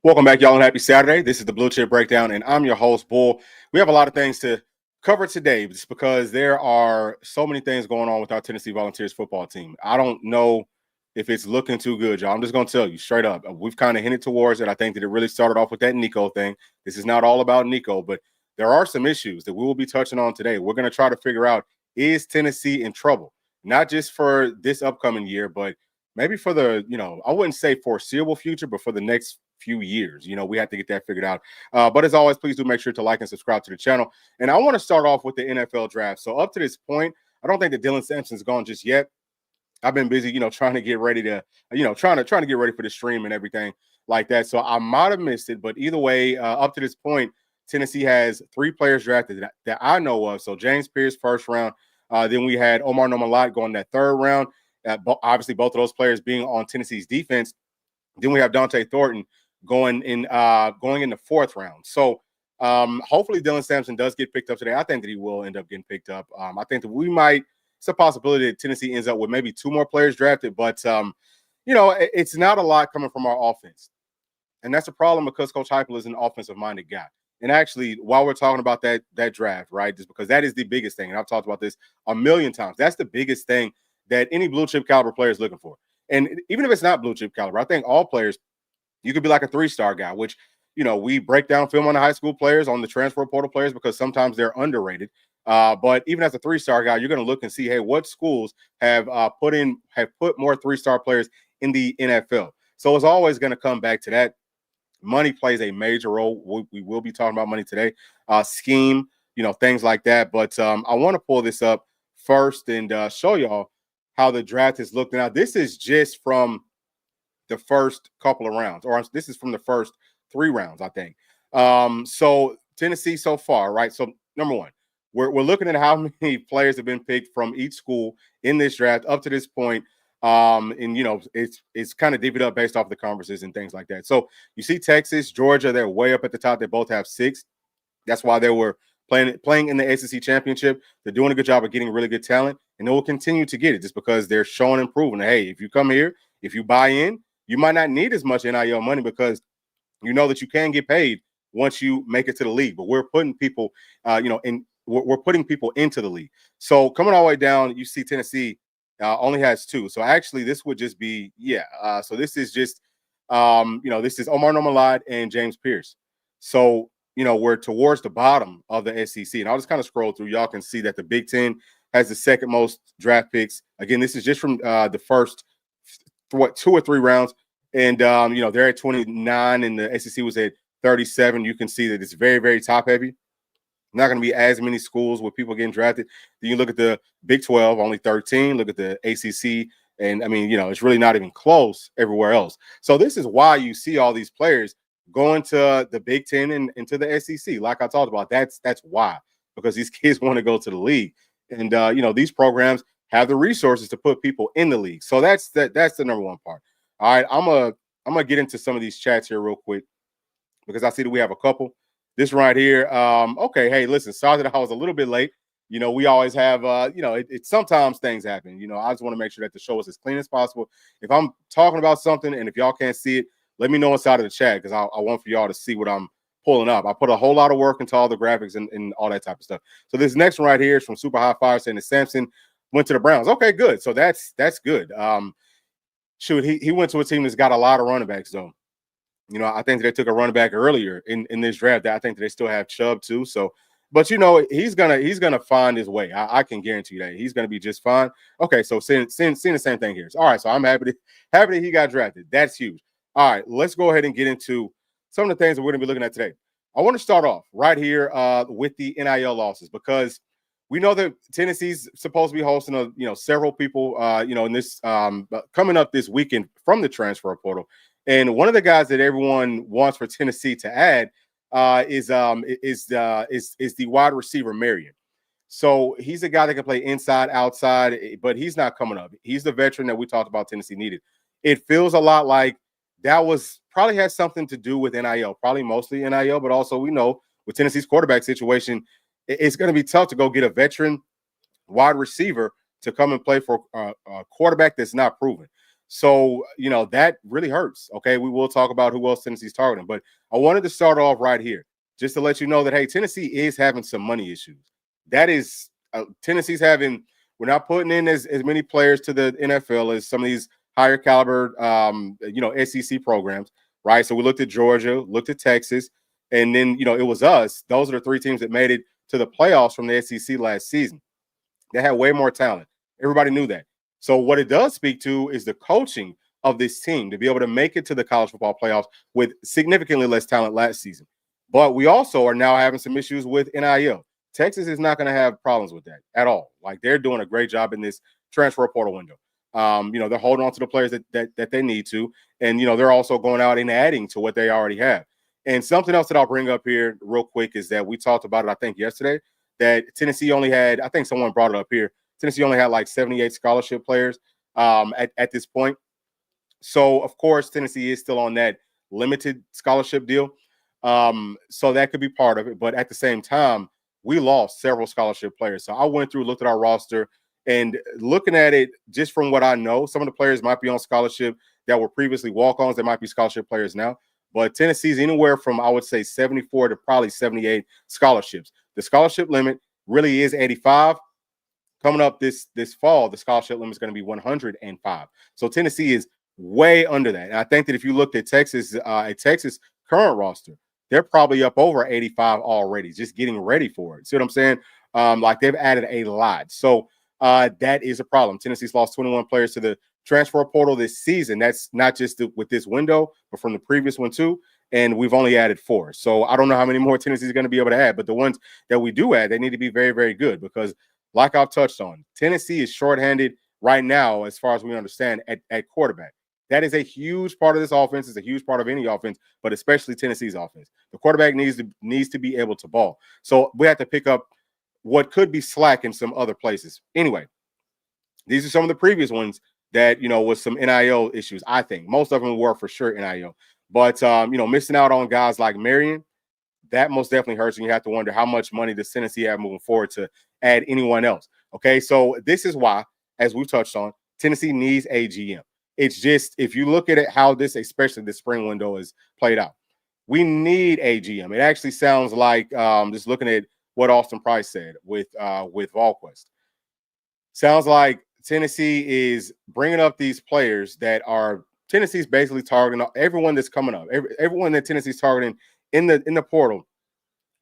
Welcome back, y'all, and happy Saturday. This is the Bluechip Breakdown, and I'm your host, Bull. We have a lot of things to cover today just because there are so many things going on with our Tennessee Volunteers football team. I don't know if it's looking too good, y'all. I'm just going to tell you straight up. We've kind of hinted towards it. I think that it really started off with that Nico thing. This is not all about Nico, but there are some issues that we will be touching on today. We're going to try to figure out, is Tennessee in trouble? Not just for this upcoming year, but maybe for the, I wouldn't say foreseeable future, but for the next few years. We have to get that figured out. But as always, please do make sure to like and subscribe to the channel. And I want to start off with the NFL draft. So up to this point, I don't think that Dylan Sampson's gone just yet. I've been busy, trying to get ready to, trying to get ready for the stream and everything like that. So I might have missed it. But either way, up to this point, Tennessee has 3 players drafted that I know of. So James Pierce, first round. Then we had Omar Nomalot going that 3rd round. Obviously, both of those players being on Tennessee's defense. Then we have Dante Thornton going in the 4th round. So hopefully Dylan Sampson does get picked up today. I think that he will end up getting picked up. I think that it's a possibility that Tennessee ends up with maybe 2 more players drafted, but it's not a lot coming from our offense. And that's a problem because Coach Heupel is an offensive-minded guy. And actually, while we're talking about that draft, right, just because that is the biggest thing, and I've talked about this a million times, that's the biggest thing that any blue chip caliber player is looking for. And even if it's not blue chip caliber, I think all players, you could be like a 3-star guy, which, we break down film on the high school players, on the transfer portal players, because sometimes they're underrated. But even as a 3-star guy, you're going to look and see, hey, what schools have put more 3-star players in the NFL. So it's always going to come back to that. Money plays a major role. We will be talking about money today, scheme, things like that. But I want to pull this up first and show y'all how the draft has looked. Now, this is just from the first couple of rounds, or this is from the first 3 rounds, I think. So Tennessee so far, right? So number one, we're looking at how many players have been picked from each school in this draft up to this point. And it's kind of divvied up based off the conferences and things like that. So you see Texas, Georgia, they're way up at the top. They both have 6. That's why they were playing in the SEC championship. They're doing a good job of getting really good talent, and they will continue to get it just because they're showing and proving that, hey, if you come here, if you buy in, you might not need as much NIL money because you know that you can get paid once you make it to the league. But we're putting people, we're putting people into the league. So coming all the way down, you see Tennessee only has 2. So actually, this would just be, so this is just, this is Omar Nomalot and James Pierce. So, we're towards the bottom of the SEC. And I'll just kind of scroll through. Y'all can see that the Big Ten has the 2nd most draft picks. Again, this is just from the first 2 or 3 rounds. And, they're at 29 and the SEC was at 37. You can see that it's very, very top heavy. Not going to be as many schools with people getting drafted. Then you look at the Big 12, only 13. Look at the ACC. And, it's really not even close everywhere else. So this is why you see all these players going to the Big 10 and into the SEC. Like I talked about, that's why. Because these kids want to go to the league. And, these programs have the resources to put people in the league. So that's the number one part. All right, I'm gonna get into some of these chats here real quick because I see that we have a couple. This right here. Okay, hey, listen, sorry that I was a little bit late. We always have, sometimes things happen. I just want to make sure that the show is as clean as possible. If I'm talking about something and if y'all can't see it, let me know inside of the chat because I want for y'all to see what I'm pulling up. I put a whole lot of work into all the graphics and all that type of stuff. So this next one right here is from Super High Fire saying that Sampson went to the Browns. Okay, good. So that's good. Shoot, he went to a team that's got a lot of running backs, though. I think they took a running back earlier in this draft. I think that they still have Chubb too. So, but he's gonna find his way. I can guarantee you that he's gonna be just fine. Okay, so seeing the same thing here. All right, so I'm happy that he got drafted. That's huge. All right, let's go ahead and get into some of the things that we're gonna be looking at today. I want to start off right here with the NIL losses because we know that Tennessee's supposed to be hosting several people in this coming up this weekend from the transfer portal. And one of the guys that everyone wants for Tennessee to add is the wide receiver Marion. So he's a guy that can play inside, outside, but he's not coming up. He's the veteran that we talked about Tennessee needed. It feels a lot like that was probably had something to do with NIL, probably mostly NIL, but also we know with Tennessee's quarterback situation, it's going to be tough to go get a veteran wide receiver to come and play for a quarterback that's not proven. So, that really hurts. Okay. We will talk about who else Tennessee's targeting, but I wanted to start off right here just to let you know that, hey, Tennessee is having some money issues. That is, Tennessee's having, we're not putting in as many players to the NFL as some of these higher caliber, SEC programs, right? So we looked at Georgia, looked at Texas, and then, it was us. Those are the three teams that made it to the playoffs from the SEC last season. They had way more talent. Everybody knew that. So what it does speak to is the coaching of this team to be able to make it to the college football playoffs with significantly less talent last season. But we also are now having some issues with NIL. Texas is not going to have problems with that at all. Like, they're doing a great job in this transfer portal window. They're holding on to the players that they need to, and they're also going out and adding to what they already have. And something else that I'll bring up here real quick is that we talked about it, I think, yesterday, that Tennessee only had, I think someone brought it up here, Tennessee only had like 78 scholarship players at this point. So, of course, Tennessee is still on that limited scholarship deal. So that could be part of it. But at the same time, we lost several scholarship players. So I went through, looked at our roster, and looking at it just from what I know, some of the players might be on scholarship that were previously walk-ons. They might be scholarship players now. But Tennessee's anywhere from, I would say, 74 to probably 78 scholarships. The scholarship limit really is 85. Coming up this fall, the scholarship limit is going to be 105. So Tennessee is way under that. And I think that if you looked at Texas current roster, they're probably up over 85 already, just getting ready for it. See what I'm saying? Like, they've added a lot. So that is a problem. Tennessee's lost 21 players to the transfer portal this season. That's not just with this window, but from the previous one too. And we've only added 4. So I don't know how many more Tennessee is going to be able to add, but the ones that we do add, they need to be very, very good, because like I've touched on, Tennessee is shorthanded right now, as far as we understand, at quarterback. That is a huge part of this offense. It's a huge part of any offense, but especially Tennessee's offense. The quarterback needs to be able to ball. So we have to pick up what could be slack in some other places. Anyway, these are some of the previous ones that, with some NIL issues. I think most of them were for sure NIL, but missing out on guys like Marion, that most definitely hurts. And you have to wonder, how much money does Tennessee have moving forward to add anyone else? Okay, so this is why, as we've touched on, Tennessee needs a GM. It's just, if you look at it, how this, especially the spring window, is played out, we need a GM. It actually sounds like, just looking at what Austin Price said with VolQuest, sounds like Tennessee is bringing up these players that are, Tennessee's basically targeting everyone that's coming up, everyone that Tennessee's targeting in the portal.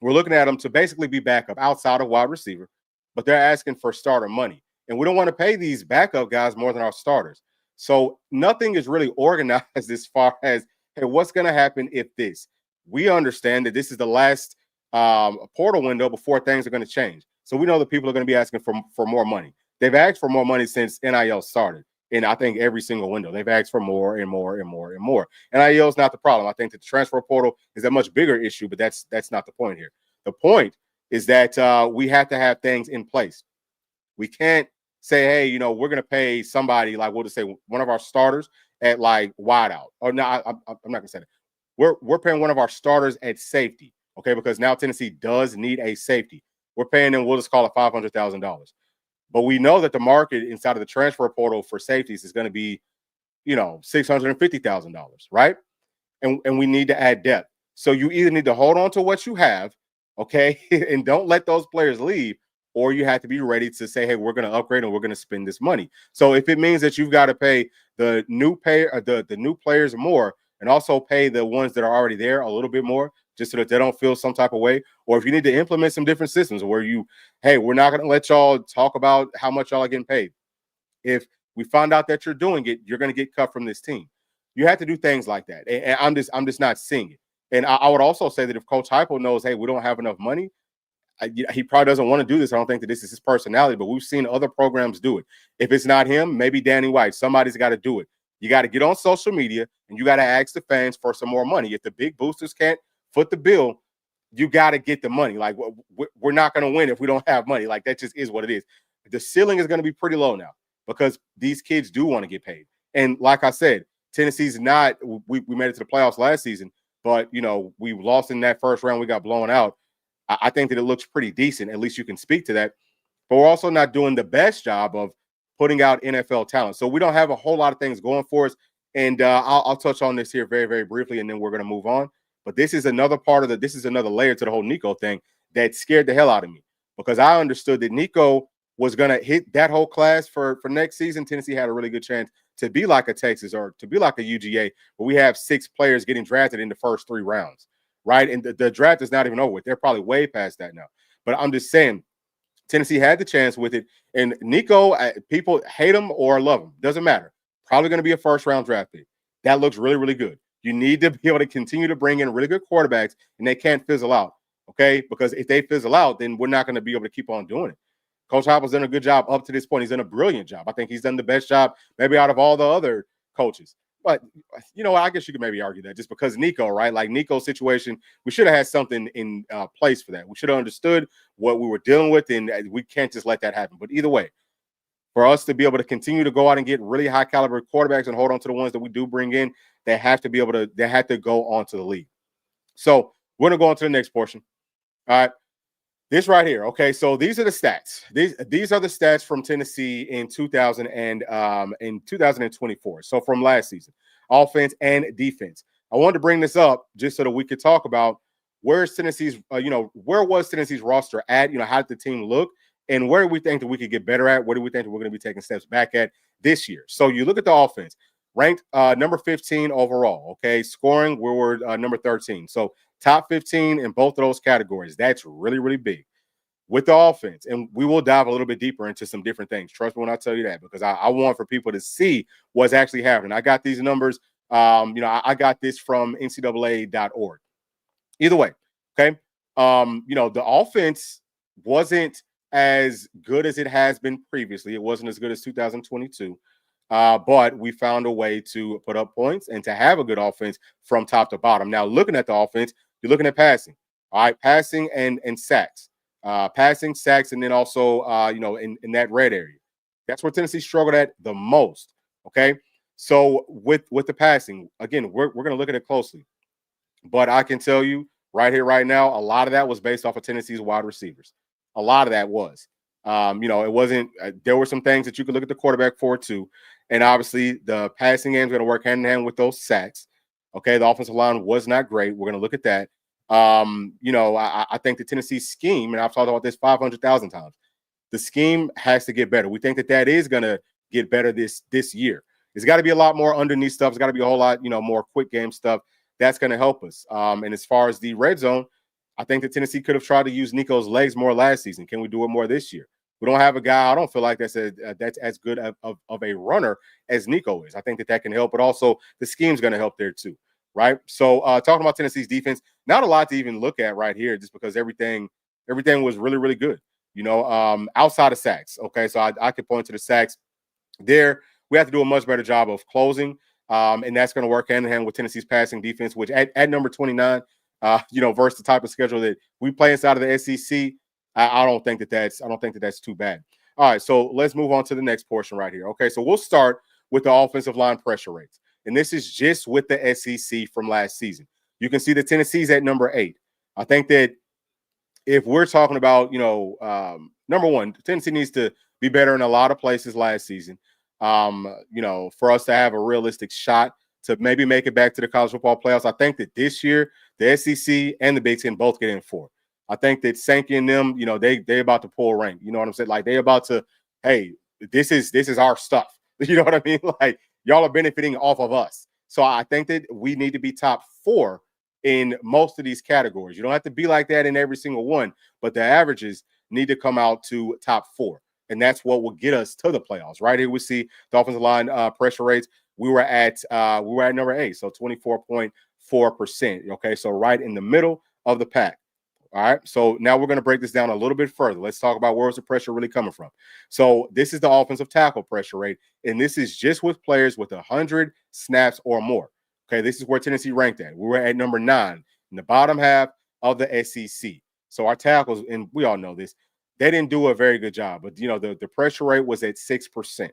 We're looking at them to basically be backup outside of wide receiver, but they're asking for starter money. And we don't want to pay these backup guys more than our starters. So nothing is really organized as far as, hey, what's going to happen if this? We understand that this is the last portal window before things are going to change. So we know that people are going to be asking for more money. They've asked for more money since NIL started. And I think every single window, they've asked for more and more and more and more. NIL is not the problem. I think that the transfer portal is a much bigger issue, but that's not the point here. The point is that we have to have things in place. We can't say, hey, we're going to pay somebody, like, we'll just say one of our starters at like wideout. Or no, I'm not going to say that. We're paying one of our starters at safety, okay? Because now Tennessee does need a safety. We're paying them, we'll just call it $500,000. But we know that the market inside of the transfer portal for safeties is going to be, $650,000, right? And we need to add depth. So you either need to hold on to what you have, okay, and don't let those players leave, or you have to be ready to say, hey, we're going to upgrade and we're going to spend this money. So if it means that you've got to pay the new players more, and also pay the ones that are already there a little bit more, just so that they don't feel some type of way. Or if you need to implement some different systems where hey, we're not going to let y'all talk about how much y'all are getting paid. If we find out that you're doing it, you're going to get cut from this team. You have to do things like that. And I'm just not seeing it. And I would also say that if Coach Heupel knows, hey, we don't have enough money, he probably doesn't want to do this. I don't think that this is his personality, but we've seen other programs do it. If it's not him, maybe Danny White. Somebody's got to do it. You got to get on social media and you got to ask the fans for some more money. If the big boosters can't foot the bill, you got to get the money. Like, we're not going to win if we don't have money. Like, that just is what it is. The ceiling is going to be pretty low now because these kids do want to get paid. And like I said, Tennessee's not, we made it to the playoffs last season, but, we lost in that first round. We got blown out. I think that it looks pretty decent. At least you can speak to that. But we're also not doing the best job of putting out NFL talent. So we don't have a whole lot of things going for us. And I'll touch on this here very, very briefly, and then we're going to move on. But this is another part of this is another layer to the whole Nico thing that scared the hell out of me, because I understood that Nico was going to hit that whole class for next season. Tennessee had a really good chance to be like a Texas or to be like a UGA, but we have 6 players getting drafted in the first 3 rounds, right? And the draft is not even over with. They're probably way past that now. But I'm just saying, Tennessee had the chance with it. And Nico, people hate him or love him. Doesn't matter. Probably going to be a first-round draft pick. That looks really, really good. You need to be able to continue to bring in really good quarterbacks, and they can't fizzle out, okay? Because if they fizzle out, then we're not going to be able to keep on doing it. Coach Heupel's done a good job up to this point. He's done a brilliant job. I think he's done the best job maybe out of all the other coaches. But, you know, I guess you could maybe argue that just because Nico, right? Like Nico's situation, we should have had something in place for that. We should have understood what we were dealing with, and we can't just let that happen. But either way, for us to be able to continue to go out and get really high caliber quarterbacks and hold on to the ones that we do bring in, they have to go on to the league. So we're going to go on to the next portion. All right. This right here. Okay, so these are the stats. These are the stats from Tennessee in 2024. So from last season, offense and defense. I wanted to bring this up just so that we could talk about where's Tennessee's, where was Tennessee's roster at? How did the team look, and where do we think that we could get better at? Where do we think that we're going to be taking steps back at this year? So you look at the offense, ranked number 15 overall. Okay, scoring, we were number 13. So top 15 in both of those categories. That's really, really big with the offense. And we will dive a little bit deeper into some different things. Trust me when I tell you that, because I want for people to see what's actually happening. I got these numbers. I got this from NCAA.org. Either way, okay. The offense wasn't as good as it has been previously. It wasn't as good as 2022. But we found a way to put up points and to have a good offense from top to bottom. Now, looking at the offense, you're looking at passing. All right, passing and sacks. Passing, sacks, and then also, in that red area. That's where Tennessee struggled at the most, okay? So with the passing, again, we're going to look at it closely. But I can tell you right here, right now, a lot of that was based off of Tennessee's wide receivers. A lot of that was. It wasn't there were some things that you could look at the quarterback for too. And obviously the passing game is going to work hand in hand with those sacks. Okay, the offensive line was not great. We're going to look at that. I think the Tennessee scheme, and I've talked about this 500,000 times, the scheme has to get better. We think that is going to get better this year. There's got to be a lot more underneath stuff. There's got to be a whole lot, more quick game stuff. That's going to help us. And as far as the red zone, I think that Tennessee could have tried to use Nico's legs more last season. Can we do it more this year? We don't have a guy. I don't feel like that's as good of a runner as Nico is. I think that can help, but also the scheme's going to help there too, right? So talking about Tennessee's defense, not a lot to even look at right here, just because everything was really, really good. Outside of sacks. Okay, so I could point to the sacks there. We have to do a much better job of closing, and that's going to work hand in hand with Tennessee's passing defense, which at number 29. Versus the type of schedule that we play inside of the SEC, I don't think that that's too bad. All right, so let's move on to the next portion right here. Okay, so we'll start with the offensive line pressure rates, and this is just with the SEC from last season. You can see that Tennessee's at number 8. I think that if we're talking about, number one, Tennessee needs to be better in a lot of places last season. For us to have a realistic shot to maybe make it back to the college football playoffs. I think that this year, the SEC and the Big Ten both get in 4. I think that Sankey and them, they about to pull rank. You know what I'm saying? Like, they about to, hey, this is our stuff. You know what I mean? Like, y'all are benefiting off of us. So I think that we need to be top 4 in most of these categories. You don't have to be like that in every single one, but the averages need to come out to top 4. And that's what will get us to the playoffs. Right here, we see the offensive line pressure rates. We were at number 8, so 24.4%. Okay, so right in the middle of the pack. All right, so now we're going to break this down a little bit further. Let's talk about where was the pressure really coming from. So this is the offensive tackle pressure rate, and this is just with players with 100 snaps or more. Okay, this is where Tennessee ranked at. We were at number 9 in the bottom half of the SEC. So our tackles, and we all know this, they didn't do a very good job. But the pressure rate was at 6%.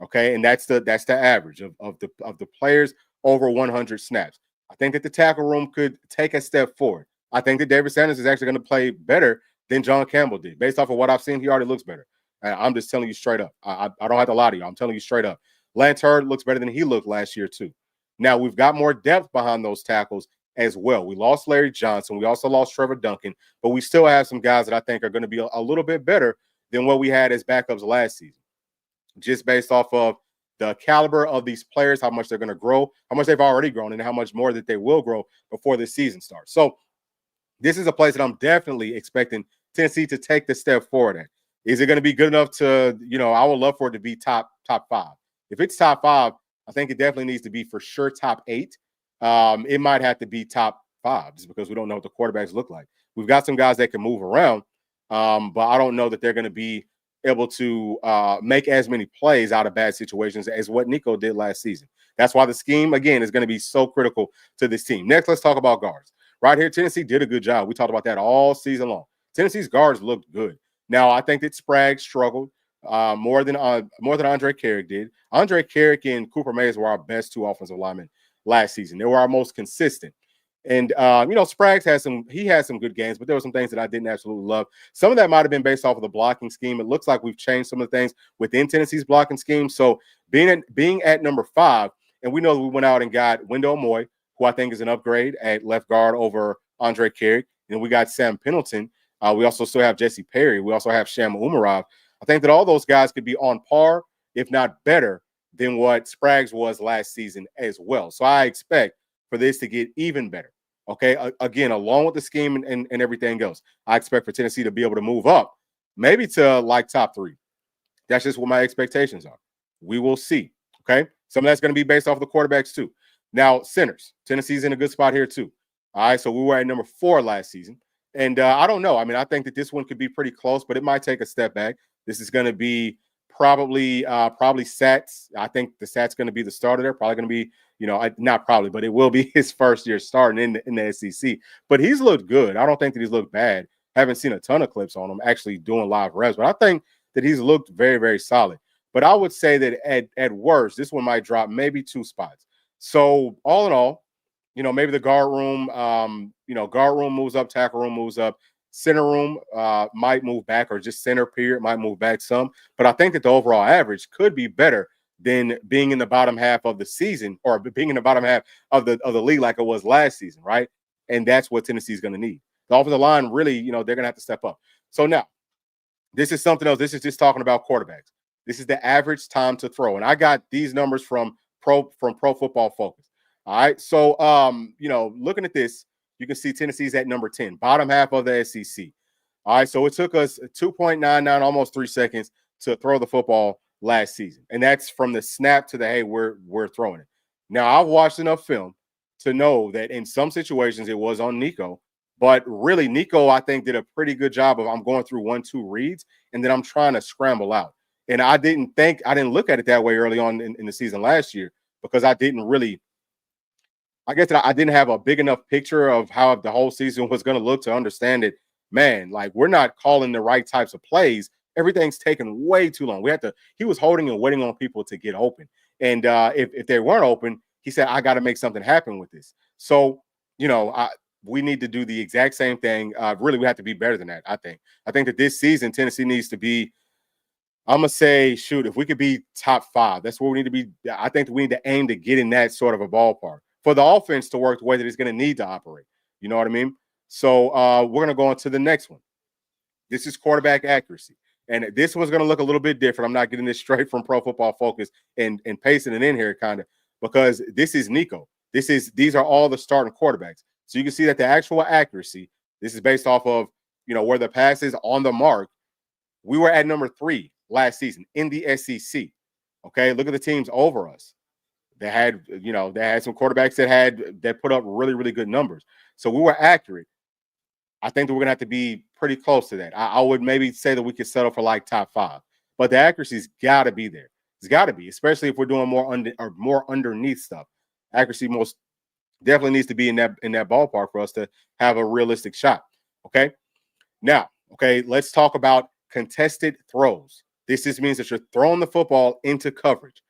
Okay, and that's the average of the players over 100 snaps. I think that the tackle room could take a step forward. I think that David Sanders is actually going to play better than John Campbell did. Based off of what I've seen, he already looks better. I'm just telling you straight up. I don't have to lie to you. I'm telling you straight up. Lance Hurd looks better than he looked last year, too. Now, we've got more depth behind those tackles as well. We lost Larry Johnson. We also lost Trevor Duncan, but we still have some guys that I think are going to be a little bit better than what we had as backups last season, just based off of the caliber of these players, how much they're going to grow, how much they've already grown, and how much more that they will grow before the season starts. So this is a place that I'm definitely expecting Tennessee to take the step forward at. Is it going to be good enough to, I would love for it to be top five. If it's top five, I think it definitely needs to be for sure top eight. It might have to be top five just because we don't know what the quarterbacks look like. We've got some guys that can move around, but I don't know that they're going to be able to make as many plays out of bad situations as what Nico did last season. That's why the scheme, again, is going to be so critical to this team. Next, let's talk about guards. Right here, Tennessee did a good job. We talked about that all season long. Tennessee's guards looked good. Now, I think that Sprague struggled more than Andre Carrick did. Andre Carrick and Cooper Mays were our best two offensive linemen last season. They were our most consistent. And Sprague had some good games, but there were some things that I didn't absolutely love. Some of that might have been based off of the blocking scheme. It looks like we've changed some of the things within Tennessee's blocking scheme. So being at number 5, and we know that we went out and got Wendell Moy, who I think is an upgrade at left guard over Andre Carrick. And we got Sam Pendleton. We also still have Jesse Perry. We also have Sham Umarov. I think that all those guys could be on par, if not better, than what Sprague's was last season as well. So I expect for this to get even better. Okay, again, along with the scheme and everything else, I expect for Tennessee to be able to move up, maybe to like top 3. That's just what my expectations are. We will see. Okay, some of that's going to be based off the quarterbacks too. Now, centers, Tennessee's in a good spot here too. All right, so we were at number 4 last season. And I don't know. I mean, I think that this one could be pretty close, but it might take a step back. This is going to be probably Sats. I think the Sats going to be the starter there. Probably going to be, not probably, but it will be his first year starting in the SEC. But he's looked good. I don't think that he's looked bad. Haven't seen a ton of clips on him actually doing live reps, but I think that he's looked very, very solid. But I would say that at worst, this one might drop maybe 2 spots. So all in all, maybe the guard room moves up, tackle room moves up, center room might move back, or just center period might move back some. But I think that the overall average could be better than being in the bottom half of the season, or being in the bottom half of the league like it was last season, right? And that's what Tennessee's going to need. The offensive line really, they're going to have to step up. So now, this is something else. This is just talking about quarterbacks. This is the average time to throw, and I got these numbers from Pro Football Focus. All right. So, looking at this, you can see Tennessee's at number 10, bottom half of the SEC. All right. So it took us 2.99, almost 3 seconds to throw the football last season. And that's from the snap to the, hey, we're throwing it. Now, I've watched enough film to know that in some situations it was on Nico, but really Nico, I think, did a pretty good job of, I'm going through 1-2 reads, and then I'm trying to scramble out. And I didn't look at it that way early on in the season last year, because I didn't have a big enough picture of how the whole season was going to look to understand it. Man, like, we're not calling the right types of plays. Everything's taken way too long. He was holding and waiting on people to get open. And if they weren't open, he said, I got to make something happen with this. So, we need to do the exact same thing. Really, we have to be better than that, I think. I think that this season, Tennessee needs to be, I'm going to say, if we could be top 5, that's where we need to be. I think that we need to aim to get in that sort of a ballpark for the offense to work the way that it's going to need to operate. You know what I mean? So we're going to go on to the next one. This is quarterback accuracy. And this one's going to look a little bit different. I'm not getting this straight from Pro Football Focus and pasting it in here kind of, because this is Nico. These are all the starting quarterbacks. So you can see that the actual accuracy, this is based off of, where the pass is on the mark. We were at number 3 last season in the SEC. Okay, look at the teams over us. They had some quarterbacks that put up really, really good numbers. So we were accurate. I think that we're gonna have to be pretty close to that. I would maybe say that we could settle for like top 5, but the accuracy's got to be there. It's got to be, especially if we're doing more underneath stuff. Accuracy most definitely needs to be in that ballpark for us to have a realistic shot. Okay, now, let's talk about contested throws. This just means that you're throwing the football into coverage.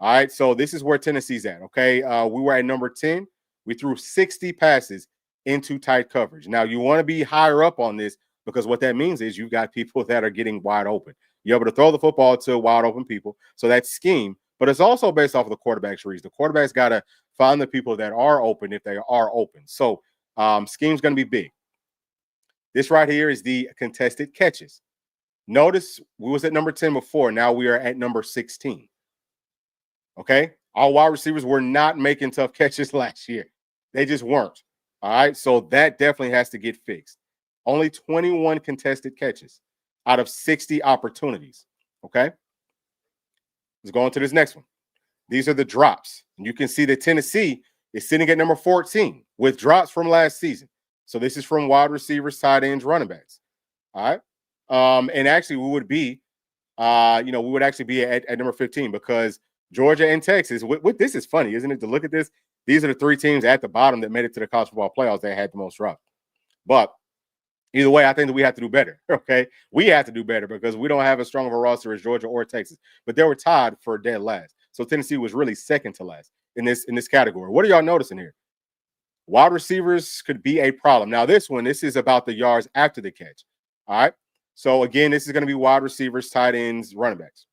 All right, so this is where Tennessee's at. Okay, we were at number 10. We threw 60 passes into tight coverage. Now, you want to be higher up on this, because what that means is you've got people that are getting wide open. You're able to throw the football to wide open people. So that's scheme, but it's also based off of the quarterback's reads. The quarterback's got to find the people that are open if they are open. So scheme's going to be big. This right here is the contested catches. Notice we was at number 10 before. Now we are at number 16. Okay. Our wide receivers were not making tough catches last year. They just weren't. All right. So that definitely has to get fixed. Only 21 contested catches out of 60 opportunities. Okay. Let's go on to this next one. These are the drops. And you can see that Tennessee is sitting at number 14 with drops from last season. So this is from wide receivers, tight ends, running backs. All right. And actually, we would be, we would actually be at number 15 because Georgia and Texas. This is funny, isn't it? To look at this, these are the three teams at the bottom that made it to the college football playoffs that had the most drops. But either way, I think that we have to do better. Okay, we have to do better because we don't have as strong of a roster as Georgia or Texas. But they were tied for dead last, so Tennessee was really second to last in this category. What are y'all noticing here? Wide receivers could be a problem. Now, this is about the yards after the catch. All right. So again, this is going to be wide receivers, tight ends, running backs.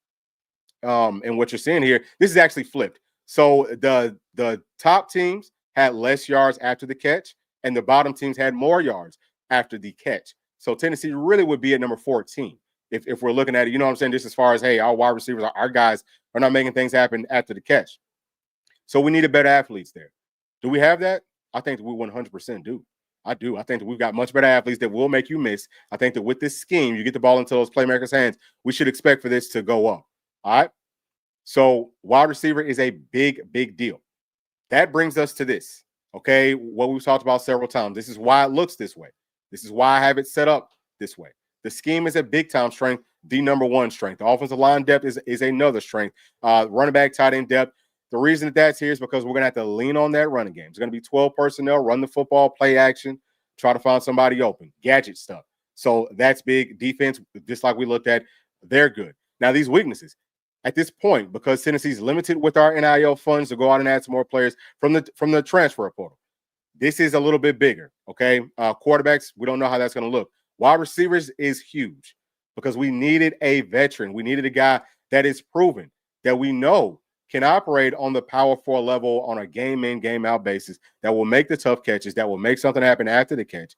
And what you're seeing here, this is actually flipped. So the top teams had less yards after the catch, and the bottom teams had more yards after the catch. So Tennessee really would be at number 14 if we're looking at it. You know what I'm saying? Just as far as, hey, our wide receivers, our guys are not making things happen after the catch. So we needed better athletes there. Do we have that? I think that we 100% do. I do. I think that we've got much better athletes that will make you miss. I think that with this scheme, you get the ball into those playmakers' hands. We should expect for this to go up. All right. So wide receiver is a big, big deal. That brings us to this. Okay. What we've talked about several times. This is why it looks this way. This is why I have it set up this way. The scheme is a big time strength, the number one strength. The offensive line depth is another strength. Running back, tight end depth. The reason that that's here is because we're going to have to lean on that running game. It's going to be 12 personnel, run the football, play action, try to find somebody open, gadget stuff. So that's big. Defense, just like we looked at, they're good. Now, these weaknesses, at this point, because Tennessee's limited with our NIL funds to go out and add some more players from the transfer portal, this is a little bit bigger, okay? Quarterbacks, we don't know how that's going to look. Wide receivers is huge because we needed a veteran. We needed a guy that is proven, that we know can operate on the power 4 level on a game-in, game-out basis, that will make the tough catches, that will make something happen after the catch.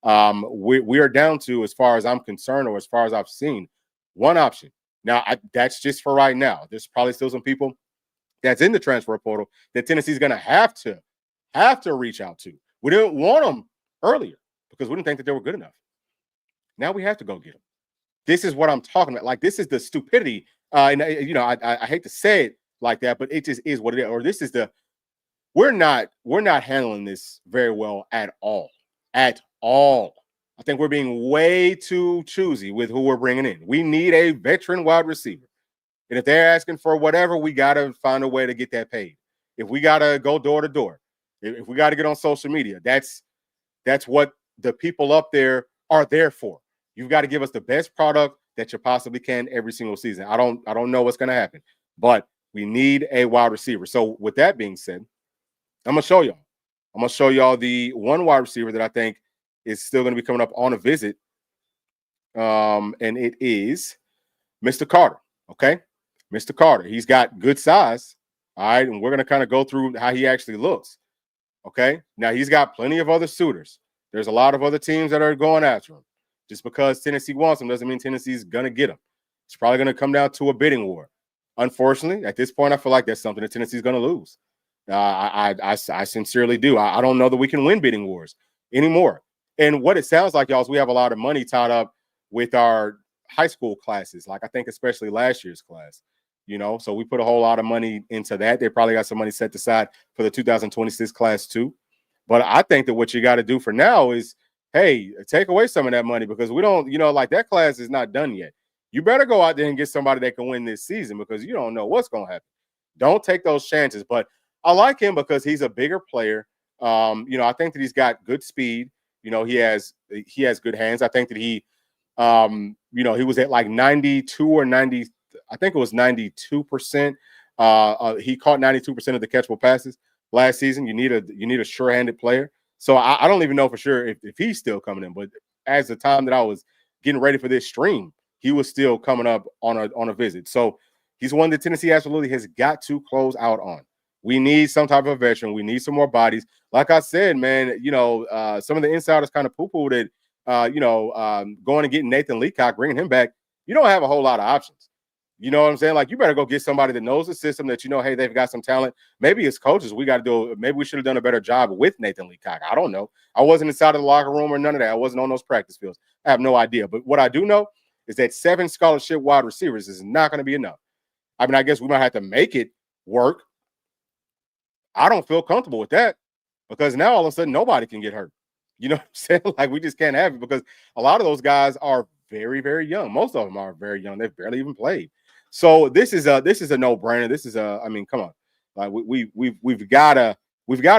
We are down to, as far as I'm concerned or as far as I've seen, one option. Now, that's just for right now. There's probably still some people that's in the transfer portal that Tennessee's going to have to reach out to. We didn't want them earlier because we didn't think that they were good enough. Now we have to go get them. This is what I'm talking about. Like, this is the stupidity. I hate to say it like that, but it just is what it is. Or this is we're not handling this very well at all. At all. I think we're being way too choosy with who we're bringing in. We need a veteran wide receiver. And if they're asking for whatever, we got to find a way to get that paid. If we got to go door to door, if we got to get on social media, that's what the people up there are there for. You've got to give us the best product that you possibly can every single season. I don't know what's going to happen, but we need a wide receiver. So with that being said, I'm going to show y'all. I'm going to show y'all the one wide receiver that I think is still going to be coming up on a visit. And it is Mr. Carter. Okay. Mr. Carter. He's got good size. All right. And we're going to kind of go through how he actually looks. Okay. Now he's got plenty of other suitors. There's a lot of other teams that are going after him. Just because Tennessee wants him doesn't mean Tennessee's going to get him. It's probably going to come down to a bidding war. Unfortunately, at this point, I feel like that's something that Tennessee's going to lose. I sincerely do. I don't know that we can win bidding wars anymore. And what it sounds like, y'all, is we have a lot of money tied up with our high school classes. Like, I think especially last year's class, so we put a whole lot of money into that. They probably got some money set aside for the 2026 class too. But I think that what you got to do for now is, hey, take away some of that money because we don't, like that class is not done yet. You better go out there and get somebody that can win this season because you don't know what's going to happen. Don't take those chances. But I like him because he's a bigger player. I think that he's got good speed. He has good hands. I think that he was at like 92 or 90. I think it was 92%. He caught 92% of the catchable passes last season. You need a sure-handed player. So I don't even know for sure if he's still coming in. But as the time that I was getting ready for this stream, he was still coming up on a visit. So he's one that Tennessee absolutely has got to close out on. We need some type of veteran. We need some more bodies. Like I said, man, some of the insiders kind of poo-pooed it, going and getting Nathan Leacock, bringing him back. You don't have a whole lot of options. You know what I'm saying? Like, you better go get somebody that knows the system, that hey, they've got some talent. Maybe as coaches, maybe we should have done a better job with Nathan Leacock. I don't know. I wasn't inside of the locker room or none of that. I wasn't on those practice fields. I have no idea. But what I do know is that 7 scholarship wide receivers is not going to be enough. I mean, I guess we might have to make it work. I don't feel comfortable with that, because now all of a sudden nobody can get hurt. You know what I'm saying? Like, we just can't have it, because a lot of those guys are very, very young. Most of them are very young. They've barely even played. So this is a no-brainer. This is come on. Like, we've got to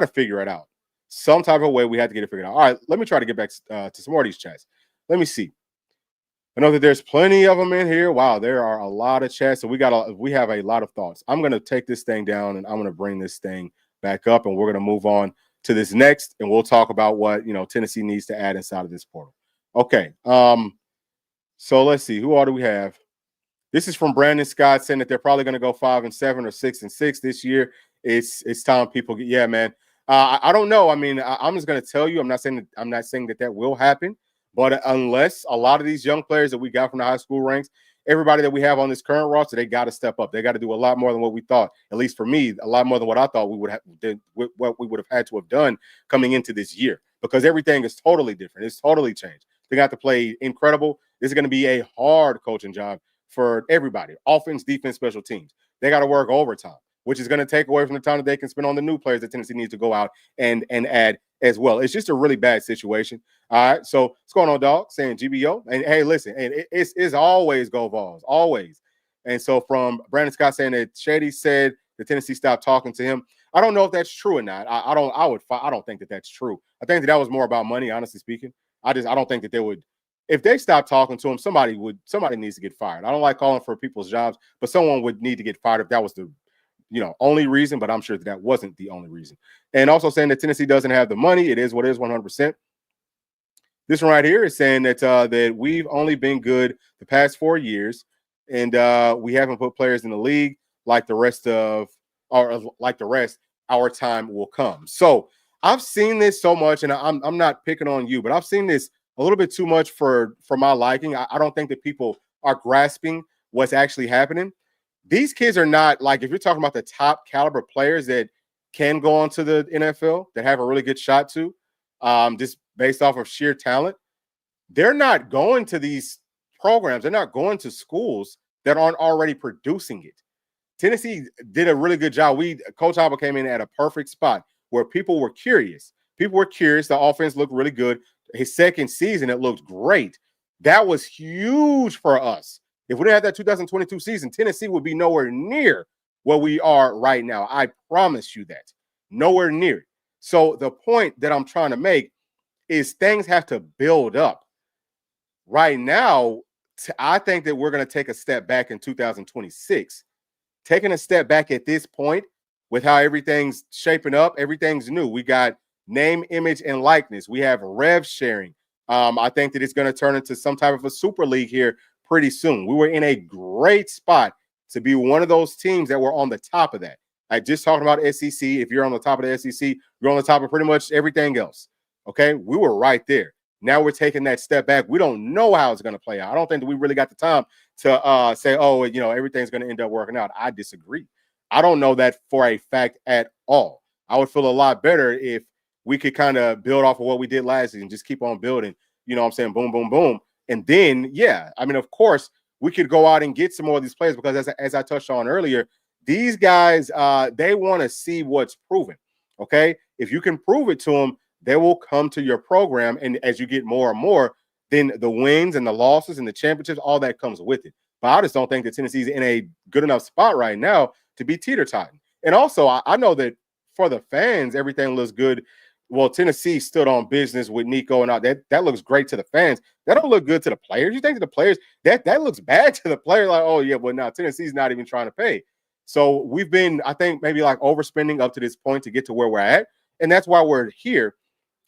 figure it out. Some type of way we have to get it figured out. All right, let me try to get back to some more of these chats. Let me see. I know that there's plenty of them in here. Wow, there are a lot of chats. So we have a lot of thoughts. I'm going to take this thing down, and I'm going to bring this thing back up, and we're going to move on to this next, and we'll talk about what Tennessee needs to add inside of this portal. Okay. So let's see. Who all do we have? This is from Brandon Scott, saying that they're probably going to go 5-7 or 6-6 this year. It's time people get. Yeah, man. I don't know. I mean, I'm just going to tell you. I'm not saying that will happen, but unless a lot of these young players that we got from the high school ranks, everybody that we have on this current roster, they got to step up. They got to do a lot more than what we thought. At least for me, a lot more than what I thought we would have. What we would have had to have done coming into this year, because everything is totally different. It's totally changed. They got to play incredible. This is going to be a hard coaching job for everybody: offense, defense, special teams. They got to work overtime, which is going to take away from the time that they can spend on the new players that Tennessee needs to go out and add as well. It's just a really bad situation. All right, so what's going on, dog? Saying GBO. And hey, listen, and it's always go Vols, always. And so from Brandon Scott saying that Shady said that Tennessee stopped talking to him. I don't know if that's true or not. I don't think that that's true. I think that was more about money, honestly speaking. I don't think that they would. If they stopped talking to him, somebody needs to get fired. I don't like calling for people's jobs, but someone would need to get fired if that was the only reason. But I'm sure that wasn't the only reason. And also saying that Tennessee doesn't have the money. It is what it is, 100%. This one right here is saying that we've only been good the past 4 years, and we haven't put players in the league like the rest. Our time will come. So I've seen this so much, and I'm not picking on you, but I've seen this a little bit too much for my liking. I don't think that people are grasping what's actually happening. These kids are not, like, if you're talking about the top caliber players that can go on to the NFL, that have a really good shot to, just based off of sheer talent, they're not going to these programs. They're not going to schools that aren't already producing it. Tennessee did a really good job. Coach Alba came in at a perfect spot where people were curious. The offense looked really good. His second season, it looked great. That was huge for us. If we didn't have that 2022 season, Tennessee would be nowhere near where we are right now. I promise you that. Nowhere near it. So the point that I'm trying to make is things have to build up. Right now, I think that we're going to take a step back in 2026. Taking a step back at this point with how everything's shaping up, everything's new. We got name, image, and likeness. We have rev sharing. I think that it's going to turn into some type of a super league here pretty soon. We were in a great spot to be one of those teams that were on the top of that. I just talked about SEC. If you're on the top of the SEC, you're on the top of pretty much everything else. Okay, we were right there. Now we're taking that step back. We don't know how it's going to play out. I don't think that we really got the time to say, oh, everything's going to end up working out. I disagree. I don't know that for a fact at all. I would feel a lot better if we could kind of build off of what we did last season, just keep on building, boom, boom, boom. And then, yeah, I mean, of course, we could go out and get some more of these players, because as I touched on earlier, these guys, they want to see what's proven, okay? If you can prove it to them, they will come to your program, and as you get more and more, then the wins and the losses and the championships, all that comes with it. But I just don't think that Tennessee's in a good enough spot right now to be teeter-totting. And also, I know that for the fans, everything looks good. Well, Tennessee stood on business with Nico and all that. That looks great to the fans. That don't look good to the players. You think to the players that looks bad to the players? Like, oh yeah, well now Tennessee's not even trying to pay. So we've been, I think, maybe like overspending up to this point to get to where we're at, and that's why we're here.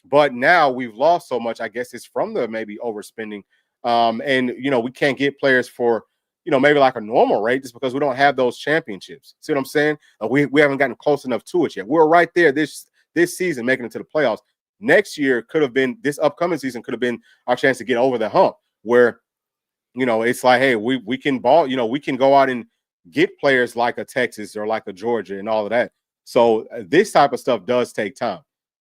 But now we've lost so much. I guess it's from the maybe overspending. And we can't get players for maybe like a normal rate just because we don't have those championships. See what I'm saying? We haven't gotten close enough to it yet. We're right there this season making it to the playoffs. Next year could have been this upcoming season could have been our chance to get over the hump where it's like, hey, we can ball, we can go out and get players like a Texas or like a Georgia and all of that. So this type of stuff does take time.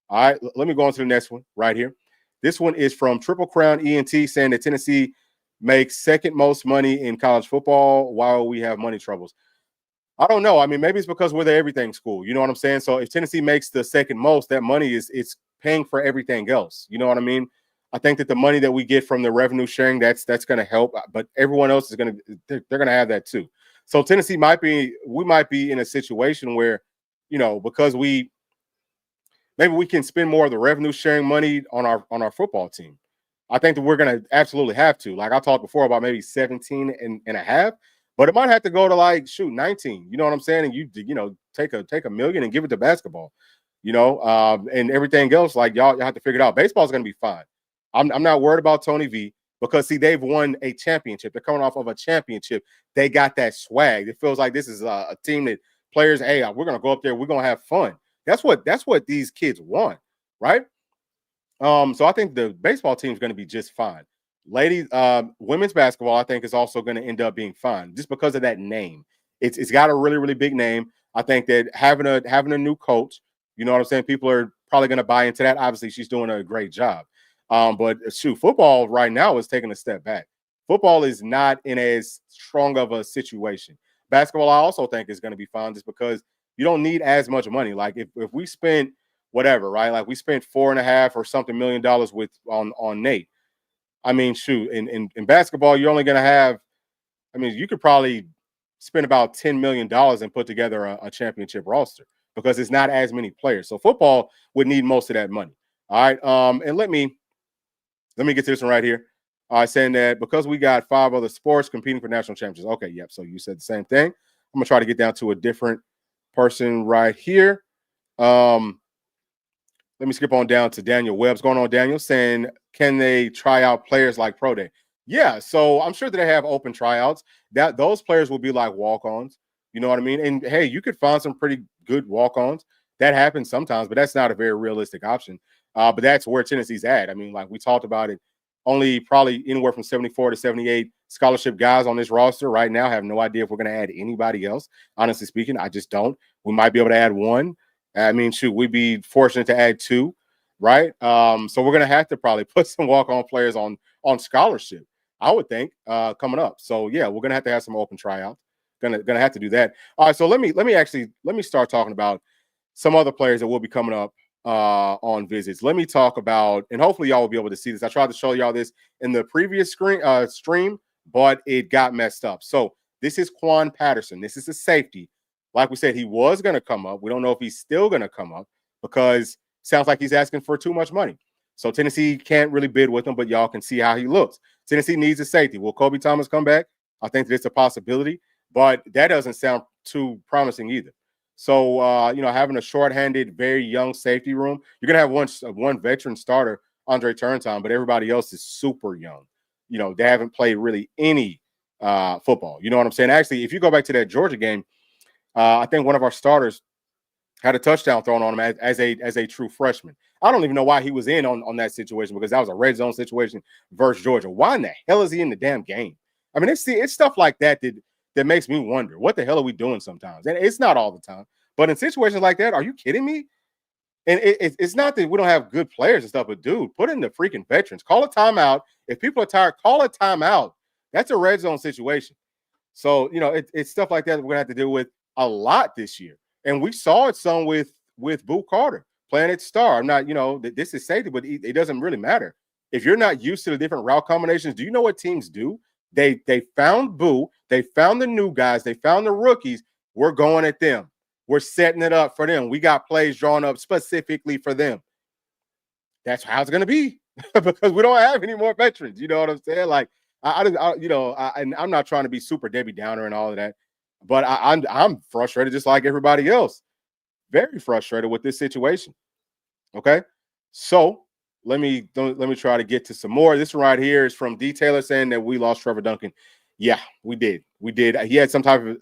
All right, let me go on to the next one right here. This one is from Triple Crown ENT saying that Tennessee makes second most money in college football while we have money troubles. I don't know. I mean, maybe it's because we're the everything school. You know what I'm saying? So if Tennessee makes the second most, that money it's paying for everything else. You know what I mean? I think that the money that we get from the revenue sharing, that's going to help, but everyone else is they're going to have that too. So Tennessee might be in a situation where, because maybe we can spend more of the revenue sharing money on our football team. I think that we're going to absolutely have to. Like I talked before about maybe 17 and a half, but it might have to go to 19. You know what I'm saying? And you take a million and give it to basketball, and everything else, like y'all have to figure it out. Baseball's going to be fine. I'm not worried about Tony V because they've won a championship. They're coming off of a championship. They got that swag. It feels like this is a team that players, hey, we're going to go up there. We're going to have fun. That's what these kids want, right? So I think the baseball team is going to be just fine. Ladies, women's basketball, I think, is also going to end up being fine just because of that name. It's got a really, really big name. I think that having a new coach, you know what I'm saying, people are probably going to buy into that. Obviously, she's doing a great job. But football right now is taking a step back. Football is not in as strong of a situation. Basketball, I also think, is going to be fine just because you don't need as much money. Like if we spent whatever, right? Like we spent $4.5 or something million on Nate. I mean, in basketball, you're only going to have, you could probably spend about $10 million and put together a championship roster because it's not as many players. So football would need most of that money. All right. And let me get to this one right here. Saying that because we got 5 other sports competing for national championships. Okay, yep. So you said the same thing. I'm gonna try to get down to a different person right here. Let me skip on down to Daniel Webb's going on. Daniel saying, can they try out players like Pro Day? Yeah, so I'm sure that they have open tryouts. That those players will be like walk-ons. You know what I mean? And hey, you could find some pretty good walk-ons. That happens sometimes, but that's not a very realistic option. But that's where Tennessee's at. I mean, like we talked about it, only probably anywhere from 74 to 78 scholarship guys on this roster right now. I have no idea if we're going to add anybody else. Honestly speaking, I just don't. We might be able to add one. I mean, we'd be fortunate to add 2, right? So we're going to have to probably put some walk-on players on scholarship, I would think, coming up. So yeah, we're going to have some open tryouts. Gonna have to do that. All right, so let me start talking about some other players that will be coming up on visits. Let me talk about, and hopefully y'all will be able to see this. I tried to show y'all this in the previous stream, but it got messed up. So this is Quan Patterson. This is a safety. Like we said, he was going to come up. We don't know if he's still going to come up because it sounds like he's asking for too much money. So Tennessee can't really bid with him, but y'all can see how he looks. Tennessee needs a safety. Will Kobe Thomas come back? I think that it's a possibility, but that doesn't sound too promising either. So, having a shorthanded, very young safety room, you're going to have one veteran starter, Andre Turntime, but everybody else is super young. They haven't played really any football. You know what I'm saying? Actually, if you go back to that Georgia game, I think one of our starters had a touchdown thrown on him as a true freshman. I don't even know why he was in on that situation because that was a red zone situation versus Georgia. Why in the hell is he in the damn game? I mean, it's stuff like that makes me wonder, what the hell are we doing sometimes? And it's not all the time. But in situations like that, are you kidding me? And it's not that we don't have good players and stuff, but dude, put in the freaking veterans. Call a timeout. If people are tired, call a timeout. That's a red zone situation. So, it's stuff like that we're going to have to deal with a lot this year. And we saw it some with Boo Carter playing at star. I'm not, this is safety, but it doesn't really matter. If you're not used to the different route combinations, do you know what teams do? They found Boo. They found the new guys. They found the rookies. We're going at them. We're setting it up for them. We got plays drawn up specifically for them. That's how it's going to be because we don't have any more veterans. You know what I'm saying? Like, I'm not trying to be super Debbie Downer and all of that, but I'm frustrated just like everybody else. Very frustrated with this situation. Okay, so Let me try to get to some more. This one right here is from D Taylor saying that we lost Trevor Duncan. Yeah, we did. We did. He had some type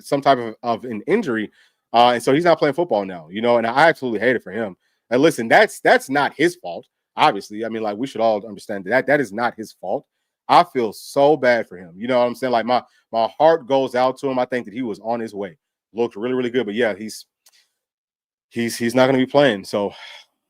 of an injury, and so he's not playing football now. And I absolutely hate it for him. And listen, that's not his fault. Obviously, I mean, like we should all understand that is not his fault. I feel so bad for him. You know what I'm saying? Like my heart goes out to him. I think that he was on his way. Looked really really good, but yeah, he's not going to be playing. So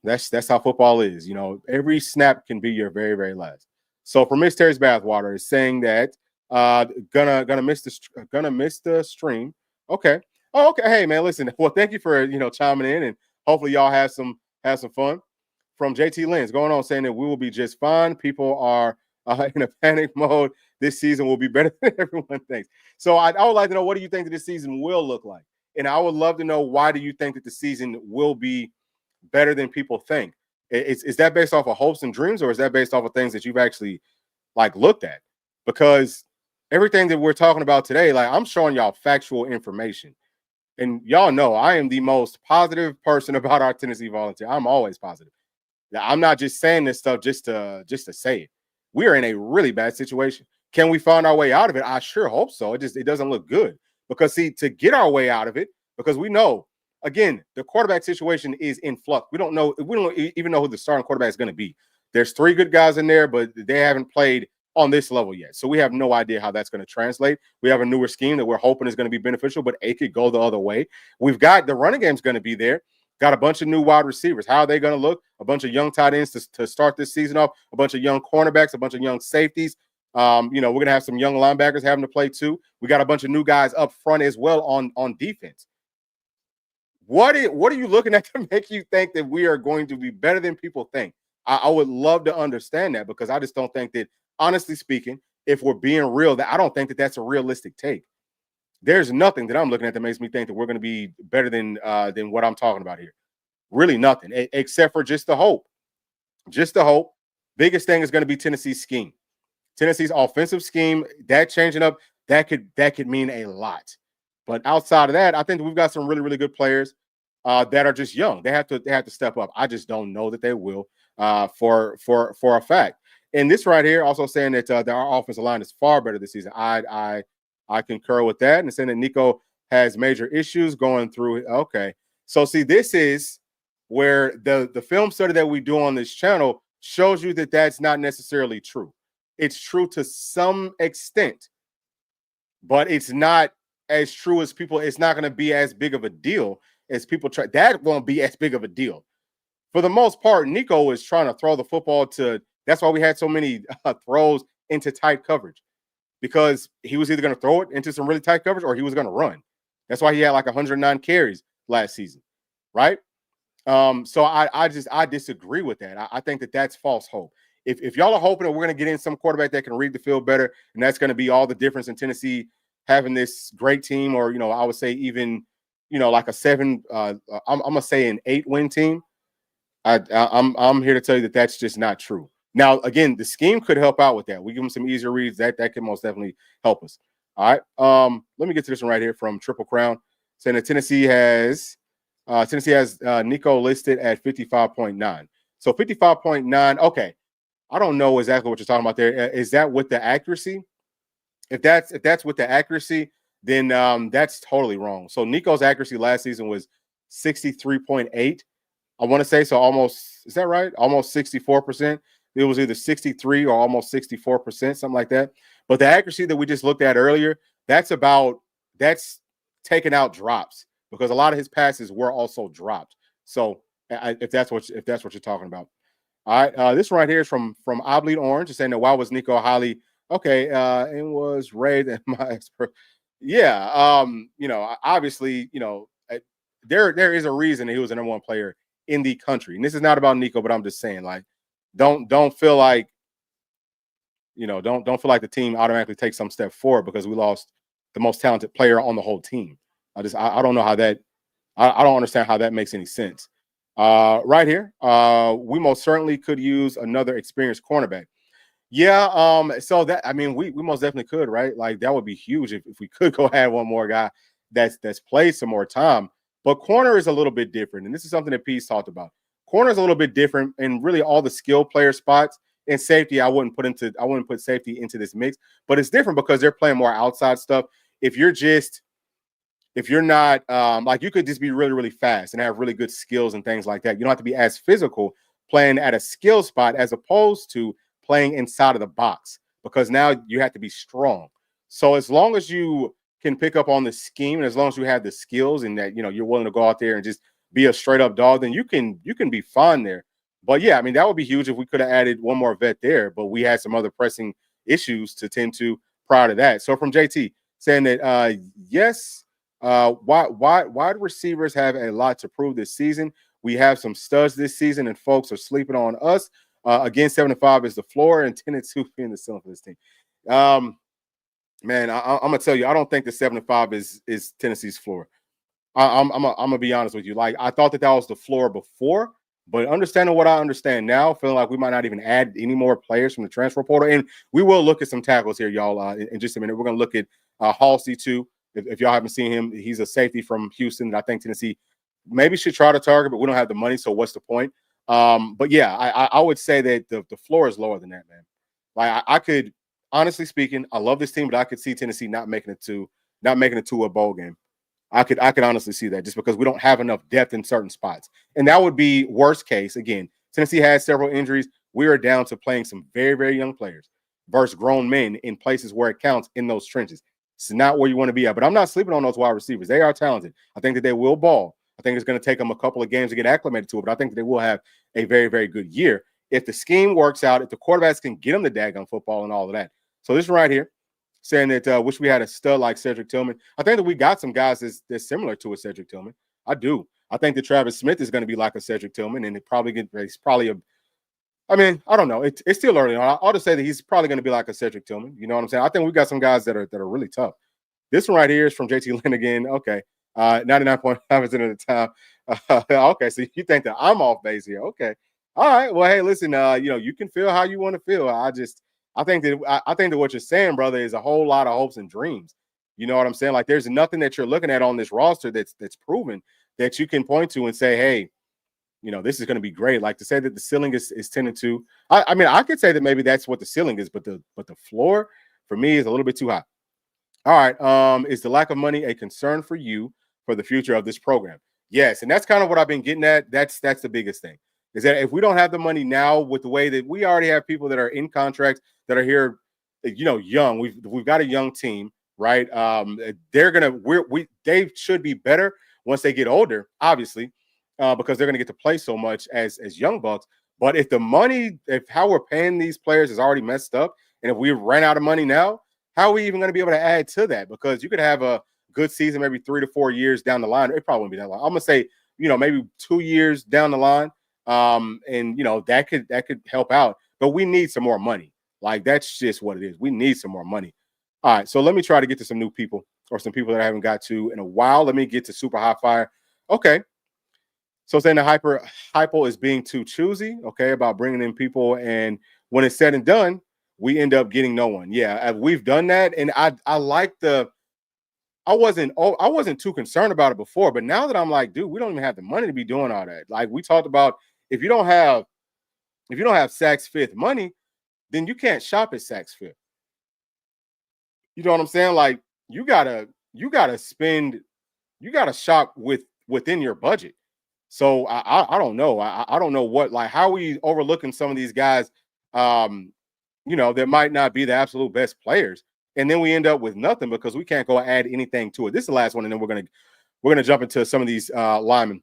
that's how football is. Every snap can be your very, very last. So for Miss Terry's Bathwater is saying that gonna miss the stream. Okay. Oh, okay. Hey man, listen. Well, thank you for chiming in, and hopefully y'all have some fun. From JT Lynn's going on saying that we will be just fine. People are in a panic mode. This season will be better than everyone thinks. So I would like to know, what do you think that this season will look like? And I would love to know, why do you think that the season will be better than people think? Is that based off of hopes and dreams, or is that based off of things that you've actually looked at? Because everything that we're talking about today, I'm showing y'all factual information, and y'all know I am the most positive person about our Tennessee Volunteer. I'm always positive. Now, I'm not just saying this stuff just to say it. We are in a really bad situation. Can we find our way out of it? I sure hope so. It doesn't look good, because see, to get our way out of it, because we know, again, the quarterback situation is in flux. We don't even know who the starting quarterback is going to be. There's 3 good guys in there, but they haven't played on this level yet. So we have no idea how that's going to translate. We have a newer scheme that we're hoping is going to be beneficial, but it could go the other way. We've got the running game's going to be there. Got a bunch of new wide receivers. How are they going to look? A bunch of young tight ends to start this season off, a bunch of young cornerbacks, a bunch of young safeties. We're going to have some young linebackers having to play too. We got a bunch of new guys up front as well on defense. What are you looking at to make you think that we are going to be better than people think? I would love to understand that, because I just don't think that, honestly speaking, if we're being real, that I don't think that that's a realistic take. There's nothing that I'm looking at that makes me think that we're going to be better than what I'm talking about here. Really nothing, except for just the hope. Just the hope. Biggest thing is going to be Tennessee's scheme. Tennessee's offensive scheme, that changing up, that could mean a lot. But outside of that, I think we've got some really, really good players that are just young. They have to step up. I just don't know that they will for a fact. And this right here also saying that our offensive line is far better this season. I concur with that, and saying that Nico has major issues going through. Okay, so see, this is where the film study that we do on this channel shows you that that's not necessarily true. It's true to some extent, but it's not as true as people. It's not going to be as big of a deal as people try. That won't be as big of a deal. For the most part, Nico is trying to throw the football to. That's why we had so many throws into tight coverage, because he was either going to throw it into some really tight coverage or he was going to run. That's why he had 109 carries last season, right? So I disagree with that. I think that that's false hope. If y'all are hoping that we're going to get in some quarterback that can read the field better, and that's going to be all the difference in Tennessee having this great team, or I would say even a 7, I'm gonna say an 8-win team. I'm here to tell you that that's just not true. Now, again, the scheme could help out with that. We give them some easier reads. That could most definitely help us. All right. Let me get to this one right here from Triple Crown, saying that Tennessee has Nico listed at 55.9. So 55.9. Okay. I don't know exactly what you're talking about there. Is that with the accuracy? If that's with the accuracy, then that's totally wrong. So Nico's accuracy last season was 63.8. I want to say, so almost, is that right? Almost 64%. It was either 63 or almost 64%, something like that. But the accuracy that we just looked at earlier, that's taking out drops, because a lot of his passes were also dropped. So if that's what you're talking about. All right. This one right here is from Obleed Orange, saying that why was Nico highly it was raised in my expert. Yeah. Obviously, there is a reason he was the number 1 player in the country. And this is not about Nico, but I'm just saying, don't feel like the team automatically takes some step forward because we lost the most talented player on the whole team. I don't know how that. I don't understand how that makes any sense. Right here, we most certainly could use another experienced cornerback. Yeah. So that, I mean, we most definitely could, right? That would be huge if we could go add one more guy that's played some more time. But corner is a little bit different, and this is something that Pete's talked about. Corner is a little bit different, and really all the skill player spots and safety, I wouldn't put safety into this mix, but it's different because they're playing more outside stuff. If you're not like, you could just be really, really fast and have really good skills and things like that. You don't have to be as physical playing at a skill spot as opposed to playing inside of the box, because now you have to be strong. So as long as you can pick up on the scheme and as long as you have the skills and that, you're willing to go out there and just be a straight up dog, then you can be fine there. But yeah, I mean, that would be huge if we could have added one more vet there, but we had some other pressing issues to tend to prior to that. So from JT saying that, yes, wide receivers have a lot to prove this season. We have some studs this season, and folks are sleeping on us. Again, 7-5 is the floor, and 10-2 being the ceiling for this team. Man, I'm gonna tell you, I don't think the 7-5 is Tennessee's floor. I'm gonna be honest with you. Like, I thought that was the floor before, but understanding what I understand now, feeling like we might not even add any more players from the transfer portal, and we will look at some tackles here, y'all. In just a minute, we're gonna look at Halsey too. If y'all haven't seen him, he's a safety from Houston that I think Tennessee maybe should try to target, but we don't have the money, so what's the point? But yeah, I would say that the floor is lower than that, man. Like, I could, honestly speaking, I love this team, but I could see Tennessee not making it to a bowl game. I could honestly see that, just because we don't have enough depth in certain spots. And that would be worst case. Again, Tennessee has several injuries. We are down to playing some very, very young players versus grown men in places where it counts in those trenches. It's not where you want to be at. But I'm not sleeping on those wide receivers. They are talented. I think that they will ball. I think it's going to take them a couple of games to get acclimated to it, but I think that they will have a very, very good year if the scheme works out, if the quarterbacks can get them the daggone football and all of that. So this right here, saying that wish we had a stud like Cedric Tillman. I think that we got some guys that's similar to a Cedric Tillman. I do. I think that Travis Smith is going to be like a Cedric Tillman, and he's probably I mean, I don't know. It's still early on. I'll just say that he's probably going to be like a Cedric Tillman. You know what I'm saying? I think we got some guys that are really tough. This one right here is from JT Lynn again. Okay. 99.5% of the time. Okay, so you think that I'm off base here. Okay. All right. Well, hey, listen, you can feel how you want to feel. I think that what you're saying, brother, is a whole lot of hopes and dreams. You know what I'm saying? Like, there's nothing that you're looking at on this roster that's proven that you can point to and say, hey, this is going to be great. Like, to say that the ceiling is 10-2. I mean, I could say that maybe that's what the ceiling is, but the floor for me is a little bit too high. All right. Is the lack of money a concern for you for the future of this program? Yes, and that's kind of what I've been getting at. That's the biggest thing, is that if we don't have the money now, with the way that we already have people that are in contracts that are here, young. We've got a young team, right? They should be better once they get older, obviously, because they're going to get to play so much as young bucks. But if if how we're paying these players is already messed up, and if we ran out of money now, how are we even going to be able to add to that? Because you could have a good season maybe 3 to 4 years down the line. It probably won't be that long. I'm gonna say, maybe 2 years down the line. And that could help out. But we need some more money. Like, that's just what it is. We need some more money. All right. So let me try to get to some new people, or some people that I haven't got to in a while. Let me get to Super High Fire. Okay. So saying the hypo is being too choosy, okay, about bringing in people, and when it's said and done, we end up getting no one. Yeah, we've done that, and I like I wasn't too concerned about it before, but now that I'm like, dude, we don't even have the money to be doing all that. Like, we talked about, if you don't have Saks Fifth money, then you can't shop at Saks Fifth. You know what I'm saying? Like, you gotta shop within your budget. So I don't know. I don't know how are we overlooking some of these guys, that might not be the absolute best players. And then we end up with nothing because we can't go add anything to it. This is the last one, and then we're gonna jump into some of these linemen.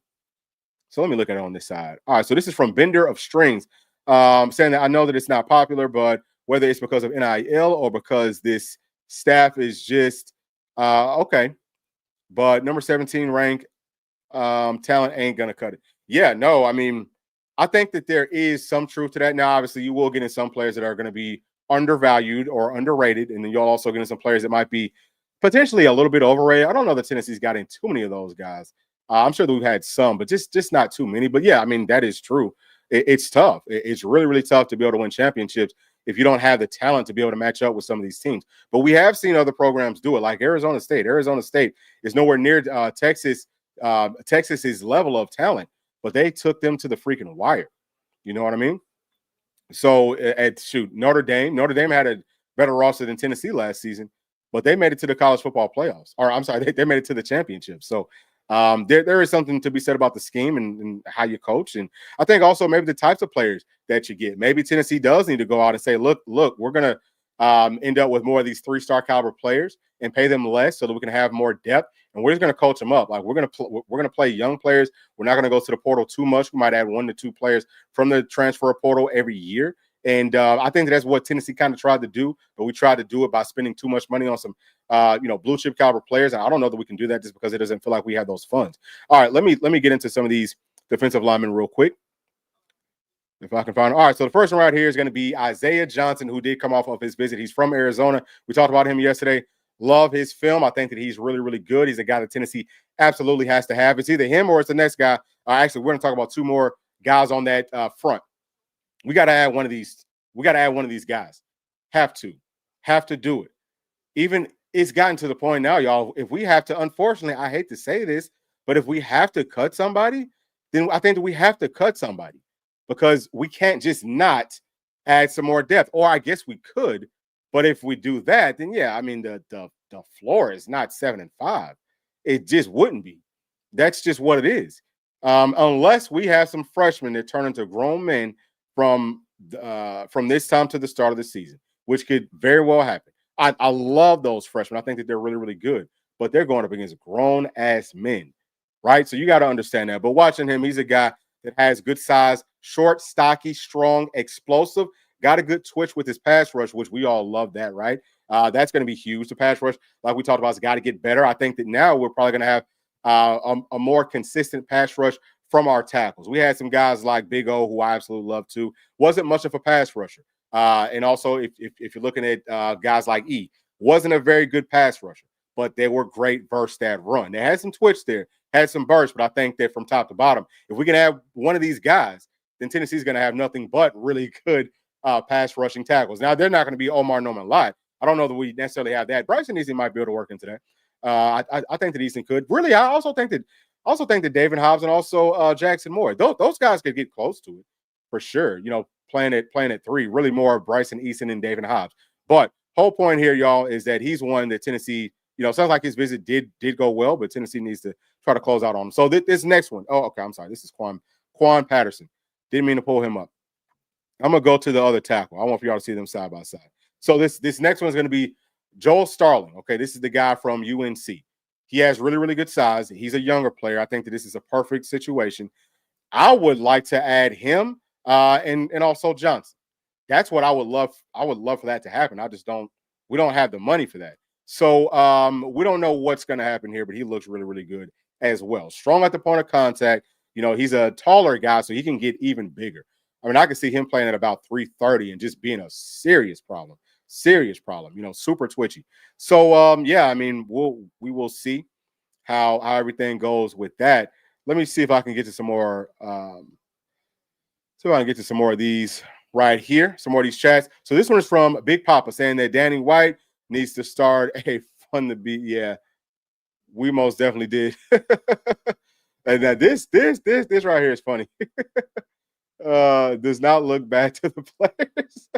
So let me look at it on this side. All right, so this is from Bender of Strings, saying that I know that it's not popular, but whether it's because of NIL or because this staff is just okay. But number 17 rank talent ain't gonna cut it. Yeah, no, I mean, I think that there is some truth to that. Now, obviously, you will get in some players that are going to be undervalued or underrated, and then you'll also get in some players that might be potentially a little bit overrated. I don't know that Tennessee's got in too many of those guys. I'm sure that we've had some, but just not too many. But yeah, I mean, that is true. It's tough. It's really, really tough to be able to win championships if you don't have the talent to be able to match up with some of these teams. But we have seen other programs do it, like Arizona State. Arizona State is nowhere near Texas's level of talent. but they took them to the freaking wire. You know what I mean? So at shoot, Notre Dame had a better roster than Tennessee last season, but they made it to the college football playoffs. Or I'm sorry, they made it to the championship. So there is something to be said about the scheme and how you coach. And I think also maybe the types of players that you get. Maybe Tennessee does need to go out and say, look, we're gonna end up with more of these 3-star caliber players and pay them less so that we can have more depth. And we're just going to coach them up. Like we're going to play young players. We're not going to go to the portal too much. We might add 1 to 2 players from the transfer portal every year. And I think that's what Tennessee kind of tried to do, but we tried to do it by spending too much money on some, blue chip caliber players. And I don't know that we can do that just because it doesn't feel like we have those funds. All right, let me get into some of these defensive linemen real quick, if I can find it. All right, so the first one right here is going to be Isaiah Johnson, who did come off of his visit. He's from Arizona. We talked about him yesterday. Love his film. I think that he's really, really good. He's a guy that Tennessee absolutely has to have. It's either him or it's the next guy. Actually, we're going to talk about 2 more guys on that front. We got to add one of these. We got to add one of these guys. Have to do it. Even it's gotten to the point now, y'all, if we have to, unfortunately, I hate to say this, but if we have to cut somebody, then I think that we have to cut somebody because we can't just not add some more depth. Or I guess we could, but if we do that, then yeah, I mean the floor is not 7 and 5. It just wouldn't be. That's just what it is. Unless we have some freshmen that turn into grown men from this time to the start of the season, which could very well happen. I love those freshmen. I think that they're really, really good, but they're going up against grown ass men, right? So you got to understand that. But watching him, he's a guy that has good size, short, stocky, strong, explosive. Got a good twitch with his pass rush, which we all love that, right? That's going to be huge. The pass rush, like we talked about, has got to get better. I think that now we're probably going to have a more consistent pass rush from our tackles. We had some guys like Big O, who I absolutely love too. Wasn't much of a pass rusher. And also, if you're looking at guys like E, wasn't a very good pass rusher, but they were great versus that run. They had some twitch there, had some burst, but I think that from top to bottom, if we can have one of these guys, then Tennessee's going to have nothing but really good pass rushing tackles. Now, they're not going to be Omar Norman Lott. I don't know that we necessarily have that. Bryson Easton might be able to work into that. I think that Easton could. Really, I also think that David Hobbs and also Jackson Moore, those guys could get close to it for sure. You know, playing at 3, really more of Bryson Easton and David Hobbs. But whole point here, y'all, is that he's one that Tennessee, sounds like his visit did go well, but Tennessee needs to try to close out on him. So this next one, okay, I'm sorry. This is Quan Patterson. Didn't mean to pull him up. I'm going to go to the other tackle. I want for y'all to see them side by side. So this next one is going to be Joel Starling. Okay, this is the guy from UNC. He has really, really good size. He's a younger player. I think that this is a perfect situation. I would like to add him and also Johnson. That's what I would love. I would love for that to happen. We don't have the money for that. So we don't know what's going to happen here, but he looks really, really good as well. Strong at the point of contact. He's a taller guy, so he can get even bigger. I mean, I can see him playing at about 330 and just being a serious problem, super twitchy. So, yeah, I mean, we will see how everything goes with that. Let me see if I can get to some more. Of these right here, some more of these chats. So this one is from Big Papa saying that Danny White needs to start a fun to beat. Yeah, we most definitely did. And now this right here is funny. Does not look bad to the players,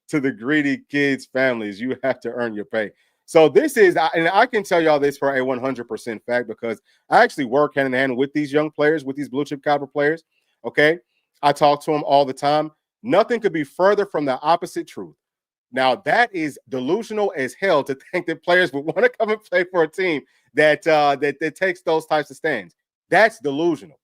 to the greedy kids' families. You have to earn your pay. So this is, and I can tell y'all this for a 100% fact because I actually work hand in hand with these young players, with these blue chip caliber players. Okay, I talk to them all the time. Nothing could be further from the opposite truth. Now that is delusional as hell to think that players would want to come and play for a team that takes those types of stands. That's delusional.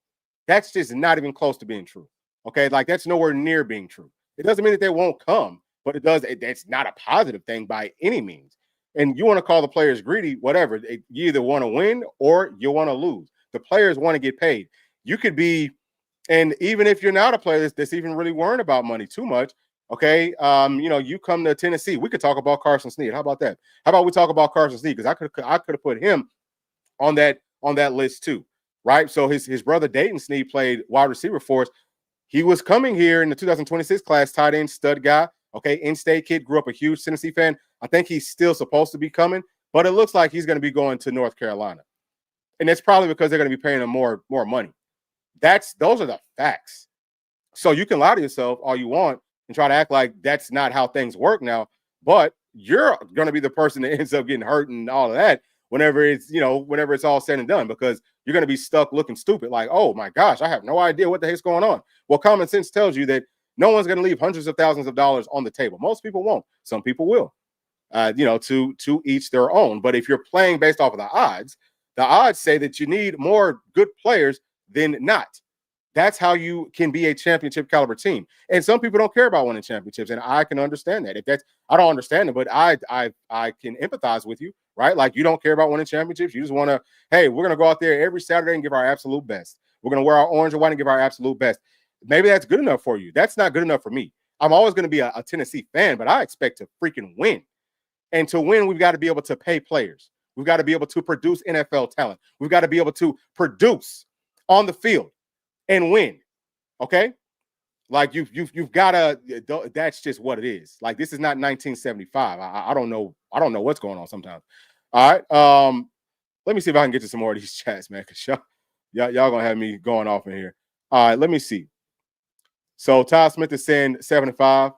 That's just not even close to being true. Okay, like that's nowhere near being true. It doesn't mean that they won't come, but it's not a positive thing by any means. And you want to call the players greedy, whatever. You either want to win or you want to lose. The players want to get paid. You could be, and even if you're not a player that's even really worrying about money too much, okay, you come to Tennessee. We could talk about Carson Snead. How about that? How about we talk about Carson Snead? Because I could have put him on that list too, right? So his brother Dayton Snead played wide receiver for us. He was coming here in the 2026 class, tight end, stud guy. Okay, in-state kid, grew up a huge Tennessee fan. I think he's still supposed to be coming, but it looks like he's going to be going to North Carolina. And that's probably because they're going to be paying him more money. Those are the facts. So you can lie to yourself all you want and try to act like that's not how things work now, but you're going to be the person that ends up getting hurt and all of that whenever it's all said and done, because you're going to be stuck looking stupid like, oh my gosh, I have no idea what the heck's going on. Well, common sense tells you that no one's going to leave hundreds of thousands of dollars on the table. Most people won't. Some people will. To each their own. But if you're playing based off of the odds say that you need more good players than not. That's how you can be a championship caliber team. And some people don't care about winning championships, and I can understand that. I don't understand it, but I can empathize with you, right? Like, you don't care about winning championships. You just want to, hey, we're going to go out there every Saturday and give our absolute best. We're going to wear our orange and white and give our absolute best. Maybe that's good enough for you. That's not good enough for me. I'm always going to be a Tennessee fan, but I expect to freaking win. And to win, we've got to be able to pay players. We've got to be able to produce NFL talent. We've got to be able to produce on the field and win. Okay? Like, you've got to, that's just what it is. Like, this is not 1975. I don't know what's going on sometimes. All right. Let me see if I can get to some more of these chats, man, because y'all going to have me going off in here. All right, let me see. So Todd Smith is saying 7-5.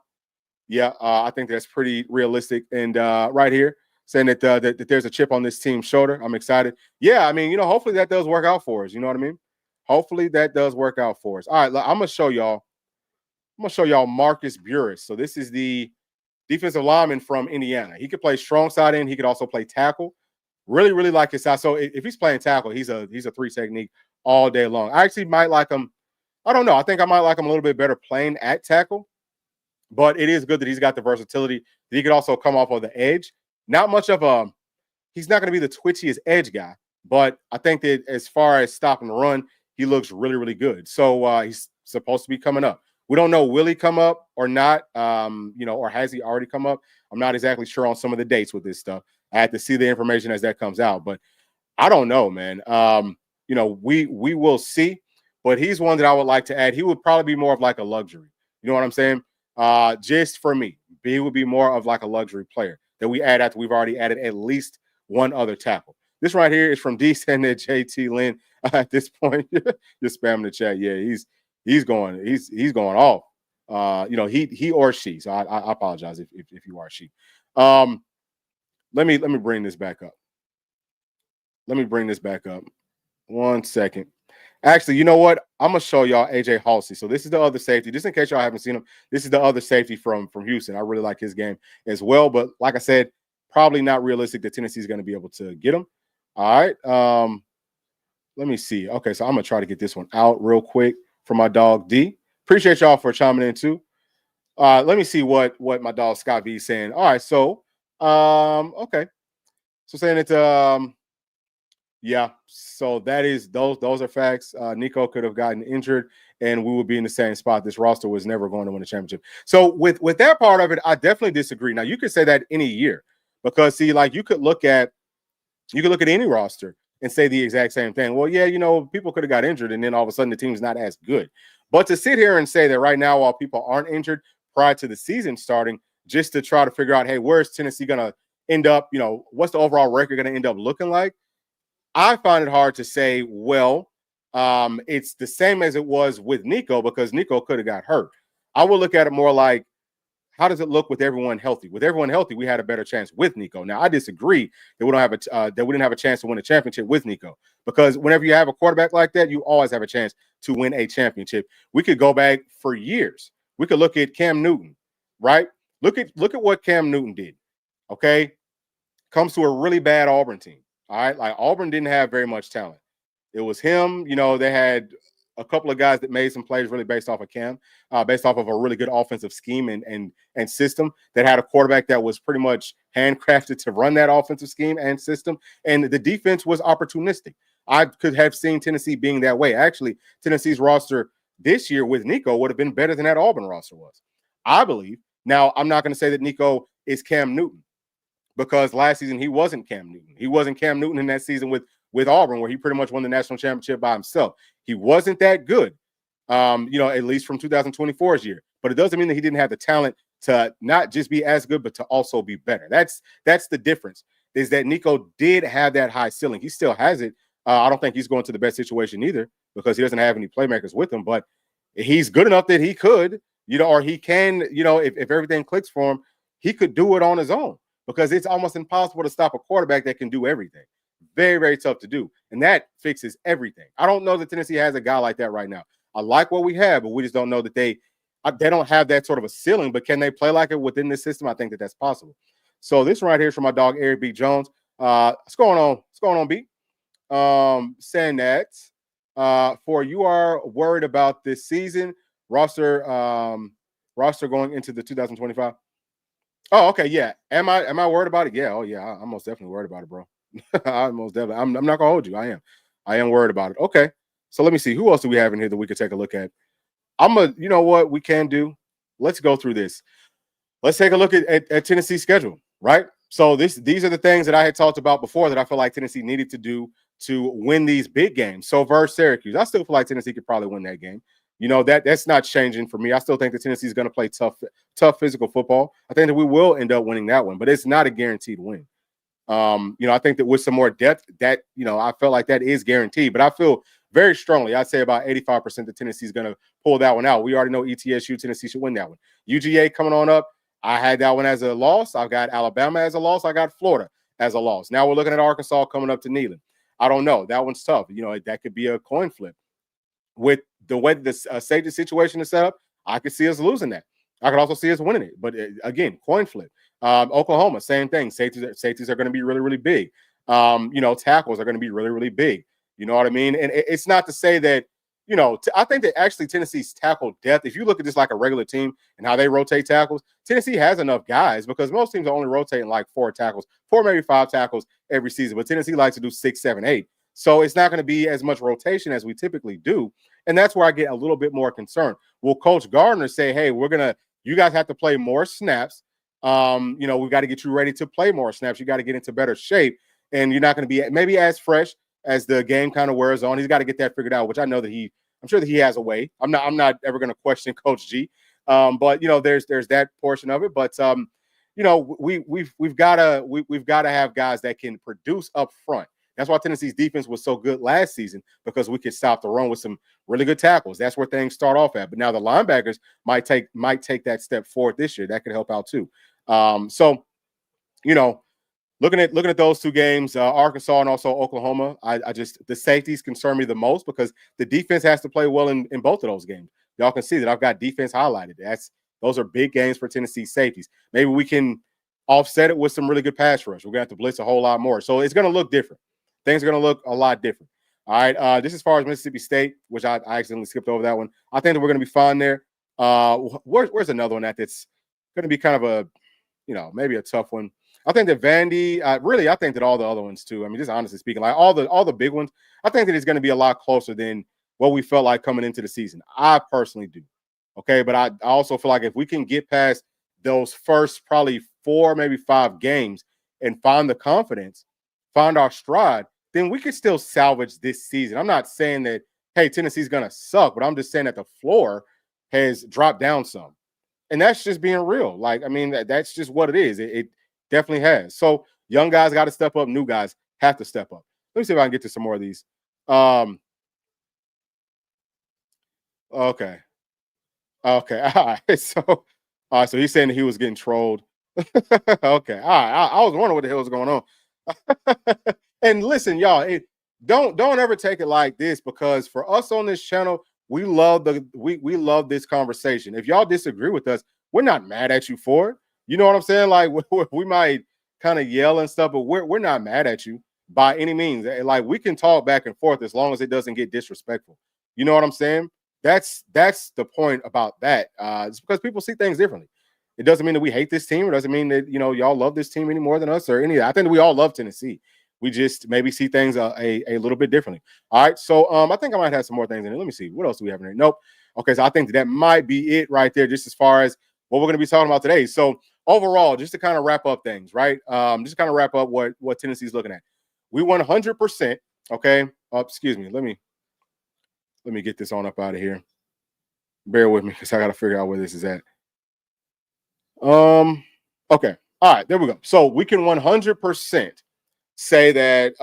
Yeah, I think that's pretty realistic. And right here, saying that there's a chip on this team's shoulder. I'm excited. Yeah, I mean, hopefully that does work out for us. You know what I mean? Hopefully that does work out for us. All right, I'm gonna show y'all Marcus Burris. So this is the defensive lineman from Indiana. He could play strong side end. He could also play tackle. Really, really like his side. So if he's playing tackle, he's a 3 technique all day long. I actually might like him. I don't know. I think I might like him a little bit better playing at tackle. But it is good that he's got the versatility that he could also come off of the edge. Not much of he's not going to be the twitchiest edge guy, but I think that as far as stop and run, he looks really, really good. So he's supposed to be coming up. We don't know, will he come up or not, or has he already come up? I'm not exactly sure on some of the dates with this stuff. I had to see the information as that comes out, but I don't know, man. We will see, but he's one that I would like to add. He would probably be more of like a luxury. You know what I'm saying? Just for me, he would be more of like a luxury player that we add after we've already added at least one other tackle. This right here is from D. Sending JT Lynn. At this point, just spamming the chat. Yeah, he's going off. He or she. So I apologize if you are she. Let me bring this back up. One second. Actually, you know what? I'm gonna show y'all AJ Halsey. So this is the other safety. Just in case y'all haven't seen him, this is the other safety from Houston. I really like his game as well. But like I said, probably not realistic that Tennessee is going to be able to get him. All right. Let me see. Okay, so I'm gonna try to get this one out real quick for my dog D. Appreciate y'all for chiming in too. Let me see what my dog Scott V is saying. All right, so okay. So saying it yeah, so that is those are facts. Nico could have gotten injured and we would be in the same spot. This roster was never going to win a championship. So with that part of it, I definitely disagree. Now you could say that any year because see, like you could look at any roster and say the exact same thing. Well, yeah, people could have got injured and then all of a sudden the team's not as good. But to sit here and say that right now, while people aren't injured prior to the season starting, just to try to figure out, hey, where's Tennessee going to end up? What's the overall record going to end up looking like? I find it hard to say, well, it's the same as it was with Nico because Nico could have got hurt. I will look at it more like, how does it look with everyone healthy? With everyone healthy, we had a better chance with Nico. Now, I disagree that we didn't have a chance to win a championship with Nico because whenever you have a quarterback like that, you always have a chance to win a championship. We could go back for years. We could look at Cam Newton, right? Look at what Cam Newton did. Okay, comes to a really bad Auburn team. All right, like Auburn didn't have very much talent. It was him. They had a couple of guys that made some plays really based off of Cam, based off of a really good offensive scheme and system that had a quarterback that was pretty much handcrafted to run that offensive scheme and system. And the defense was opportunistic. I could have seen Tennessee being that way. Actually, Tennessee's roster this year with Nico would have been better than that Auburn roster was, I believe. Now, I'm not going to say that Nico is Cam Newton because last season he wasn't Cam Newton. He wasn't Cam Newton in that season with Auburn where he pretty much won the national championship by himself. He wasn't that good, at least from 2024's year. But it doesn't mean that he didn't have the talent to not just be as good, but to also be better. That's the difference, is that Nico did have that high ceiling. He still has it. I don't think he's going to the best situation either. because he doesn't have any playmakers with him. But he's good enough that he could, or he can, if everything clicks for him, he could do it on his own, because it's almost impossible to stop a quarterback that can do everything. Very, very tough to do. And that fixes everything. I don't know that Tennessee has a guy like that right now. I like what we have, but we just don't know that they don't have that sort of a ceiling. But can they play like it within this system? I think that that's possible. So this one right here is from my dog, Eric B. Jones. What's going on? What's going on, B? Saying that for you are worried about this season roster going into the 2025. Oh, okay, yeah. Am I worried about it? Yeah. Oh, yeah. I'm most definitely worried about it, bro. I'm most definitely. I'm not gonna hold you. I am worried about it. Okay. So let me see. Who else do we have in here that we could take a look at? You know what we can do? Let's go through this. Let's take a look at Tennessee's schedule, right? So these are the things that I had talked about before that I feel like Tennessee needed to do to win these big games. So versus Syracuse, I still feel like Tennessee could probably win that game. That's not changing for me. I still think that Tennessee is going to play tough physical football. I think that we will end up winning that one, but it's not a guaranteed win. I think that with some more depth, that I felt like that is guaranteed. But I feel very strongly, I'd say about 85% that Tennessee is going to pull that one out. We already know ETSU, Tennessee should win that one. UGA coming on up. I had that one as a loss. I've got Alabama as a loss. I got Florida as a loss. Now we're looking at Arkansas coming up to Neyland. I don't know. That one's tough. That could be a coin flip. With the way the safety situation is set up, I could see us losing that. I could also see us winning it. But again, coin flip. Oklahoma, same thing. Safeties are going to be really, really big. Tackles are going to be really, really big. You know what I mean? And it's not to say that, I think that actually Tennessee's tackle depth, if you look at this like a regular team and how they rotate tackles, Tennessee has enough guys, because most teams are only rotating like 4 tackles, 4, maybe 5 tackles every season. But Tennessee likes to do 6, 7, 8. So it's not going to be as much rotation as we typically do. And that's where I get a little bit more concerned. Will Coach Gardner say, hey, you guys have to play more snaps. We've got to get you ready to play more snaps. You got to get into better shape. And you're not going to be maybe as fresh as the game kind of wears on. He's got to get that figured out, which I know that I'm sure that he has a way. I'm not ever going to question Coach G. But there's that portion of it. But we've got to have guys that can produce up front. That's why Tennessee's defense was so good last season, because we could stop the run with some really good tackles. That's where things start off at. But now the linebackers might take that step forward this year. That could help out too. Looking at those 2 games, Arkansas and also Oklahoma, the safeties concern me the most, because the defense has to play well in both of those games. Y'all can see that I've got defense highlighted. Those are big games for Tennessee safeties. Maybe we can offset it with some really good pass rush. We're going to have to blitz a whole lot more. So it's going to look different. Things are going to look a lot different. All right. Just as far as Mississippi State, which I accidentally skipped over that one, I think that we're going to be fine there. Where's another one that's going to be kind of a, maybe a tough one? I think that Vandy, I think that all the other ones too. I mean, just honestly speaking, like all the big ones, I think that it's going to be a lot closer than what we felt like coming into the season. I personally do. Okay. But I also feel like if we can get past those first probably 4, maybe 5 games and find the confidence, find our stride, then we could still salvage this season. I'm not saying that, hey, Tennessee's going to suck, but I'm just saying that the floor has dropped down some. And that's just being real. Like, I mean, that's just what it is. It definitely has. So young guys got to step up. New guys have to step up. Let me see if I can get to some more of these. Okay. Okay. All right. So he's saying that he was getting trolled. Okay. All right. I was wondering what the hell was going on. And listen, y'all, don't ever take it like this, because for us on this channel, we love we love this conversation. If y'all disagree with us, we're not mad at you for it. You know what I'm saying? Like we might kind of yell and stuff, but we're not mad at you by any means. Like we can talk back and forth as long as it doesn't get disrespectful. You know what I'm saying? That's the point about that. It's because people see things differently. It doesn't mean that we hate this team. It doesn't mean that y'all love this team any more than us or any. I think that we all love Tennessee. We just maybe see things a little bit differently. All right. So I think I might have some more things in it. Let me see. What else do we have in there? Nope. Okay. So I think that might be it right there, just as far as what we're going to be talking about today. So overall, just to kind of wrap up things, right? Just to kind of wrap up what Tennessee's looking at. We 100%. Okay. Excuse me. Let me get this on up out of here. Bear with me because I got to figure out where this is at. Okay. All right. There we go. So we can 100% say that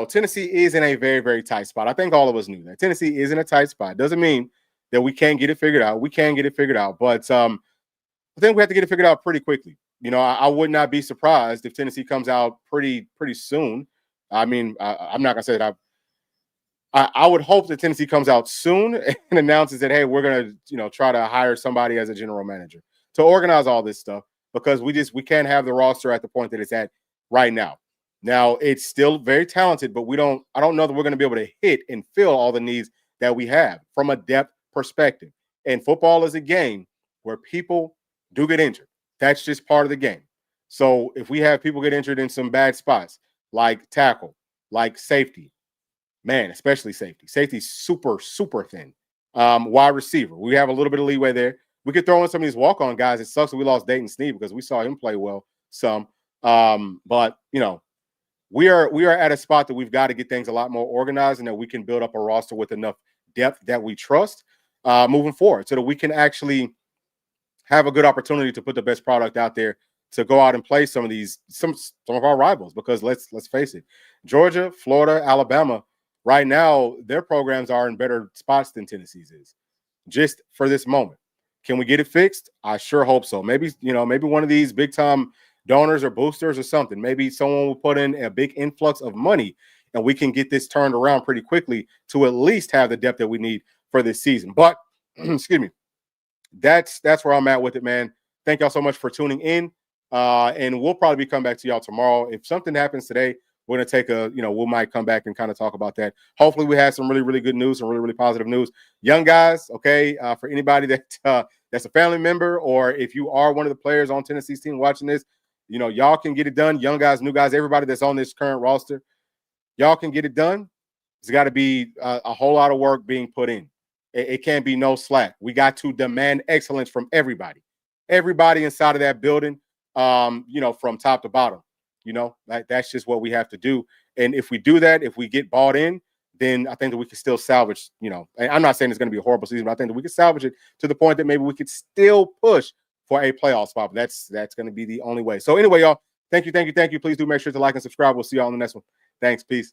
Tennessee is in a very, very tight spot. I think all of us knew that. Tennessee is in a tight spot. Doesn't mean that we can't get it figured out. We can get it figured out. But I think we have to get it figured out pretty quickly. I would not be surprised if Tennessee comes out pretty soon. I mean, I'm not going to say that I would hope that Tennessee comes out soon and announces that, hey, we're going to, try to hire somebody as a general manager to organize all this stuff, because we can't have the roster at the point that it's at right now. Now, it's still very talented, but I don't know that we're going to be able to hit and fill all the needs that we have from a depth perspective. And football is a game where people do get injured. That's just part of the game. So if we have people get injured in some bad spots, like tackle, like safety, man, especially safety. Safety's super, super thin. Wide receiver, we have a little bit of leeway there. We could throw in some of these walk-on guys. It sucks that we lost Dayton Sneed because we saw him play well some. But we are at a spot that we've got to get things a lot more organized, and that we can build up a roster with enough depth that we trust moving forward, so that we can actually have a good opportunity to put the best product out there to go out and play some of our rivals. Because let's face it, Georgia, Florida, Alabama, right now, their programs are in better spots than Tennessee's is, just for this moment. Can we get it fixed? I sure hope so. Maybe one of these big time donors or boosters or something. Maybe someone will put in a big influx of money and we can get this turned around pretty quickly to at least have the depth that we need for this season. But excuse me, that's where I'm at with it, man. Thank y'all so much for tuning in. And we'll probably come back to y'all tomorrow. If something happens today, we're going to take we might come back and kind of talk about that. Hopefully we have some really, really good news, some really, really positive news. Young guys, okay, for anybody that's a family member, or if you are one of the players on Tennessee's team watching this, y'all can get it done. Young guys, new guys, everybody that's on this current roster, y'all can get it done. There's got to be a whole lot of work being put in. It can't be no slack. We got to demand excellence from everybody inside of that building, from top to bottom. That's just what we have to do. And if we do that, if we get bought in, then I think that we can still salvage, and I'm not saying it's going to be a horrible season, but I think that we can salvage it to the point that maybe we could still push for a playoff spot. But that's going to be the only way. So anyway, y'all, thank you. Please do make sure to like and subscribe. We'll see y'all on the next one. Thanks. Peace.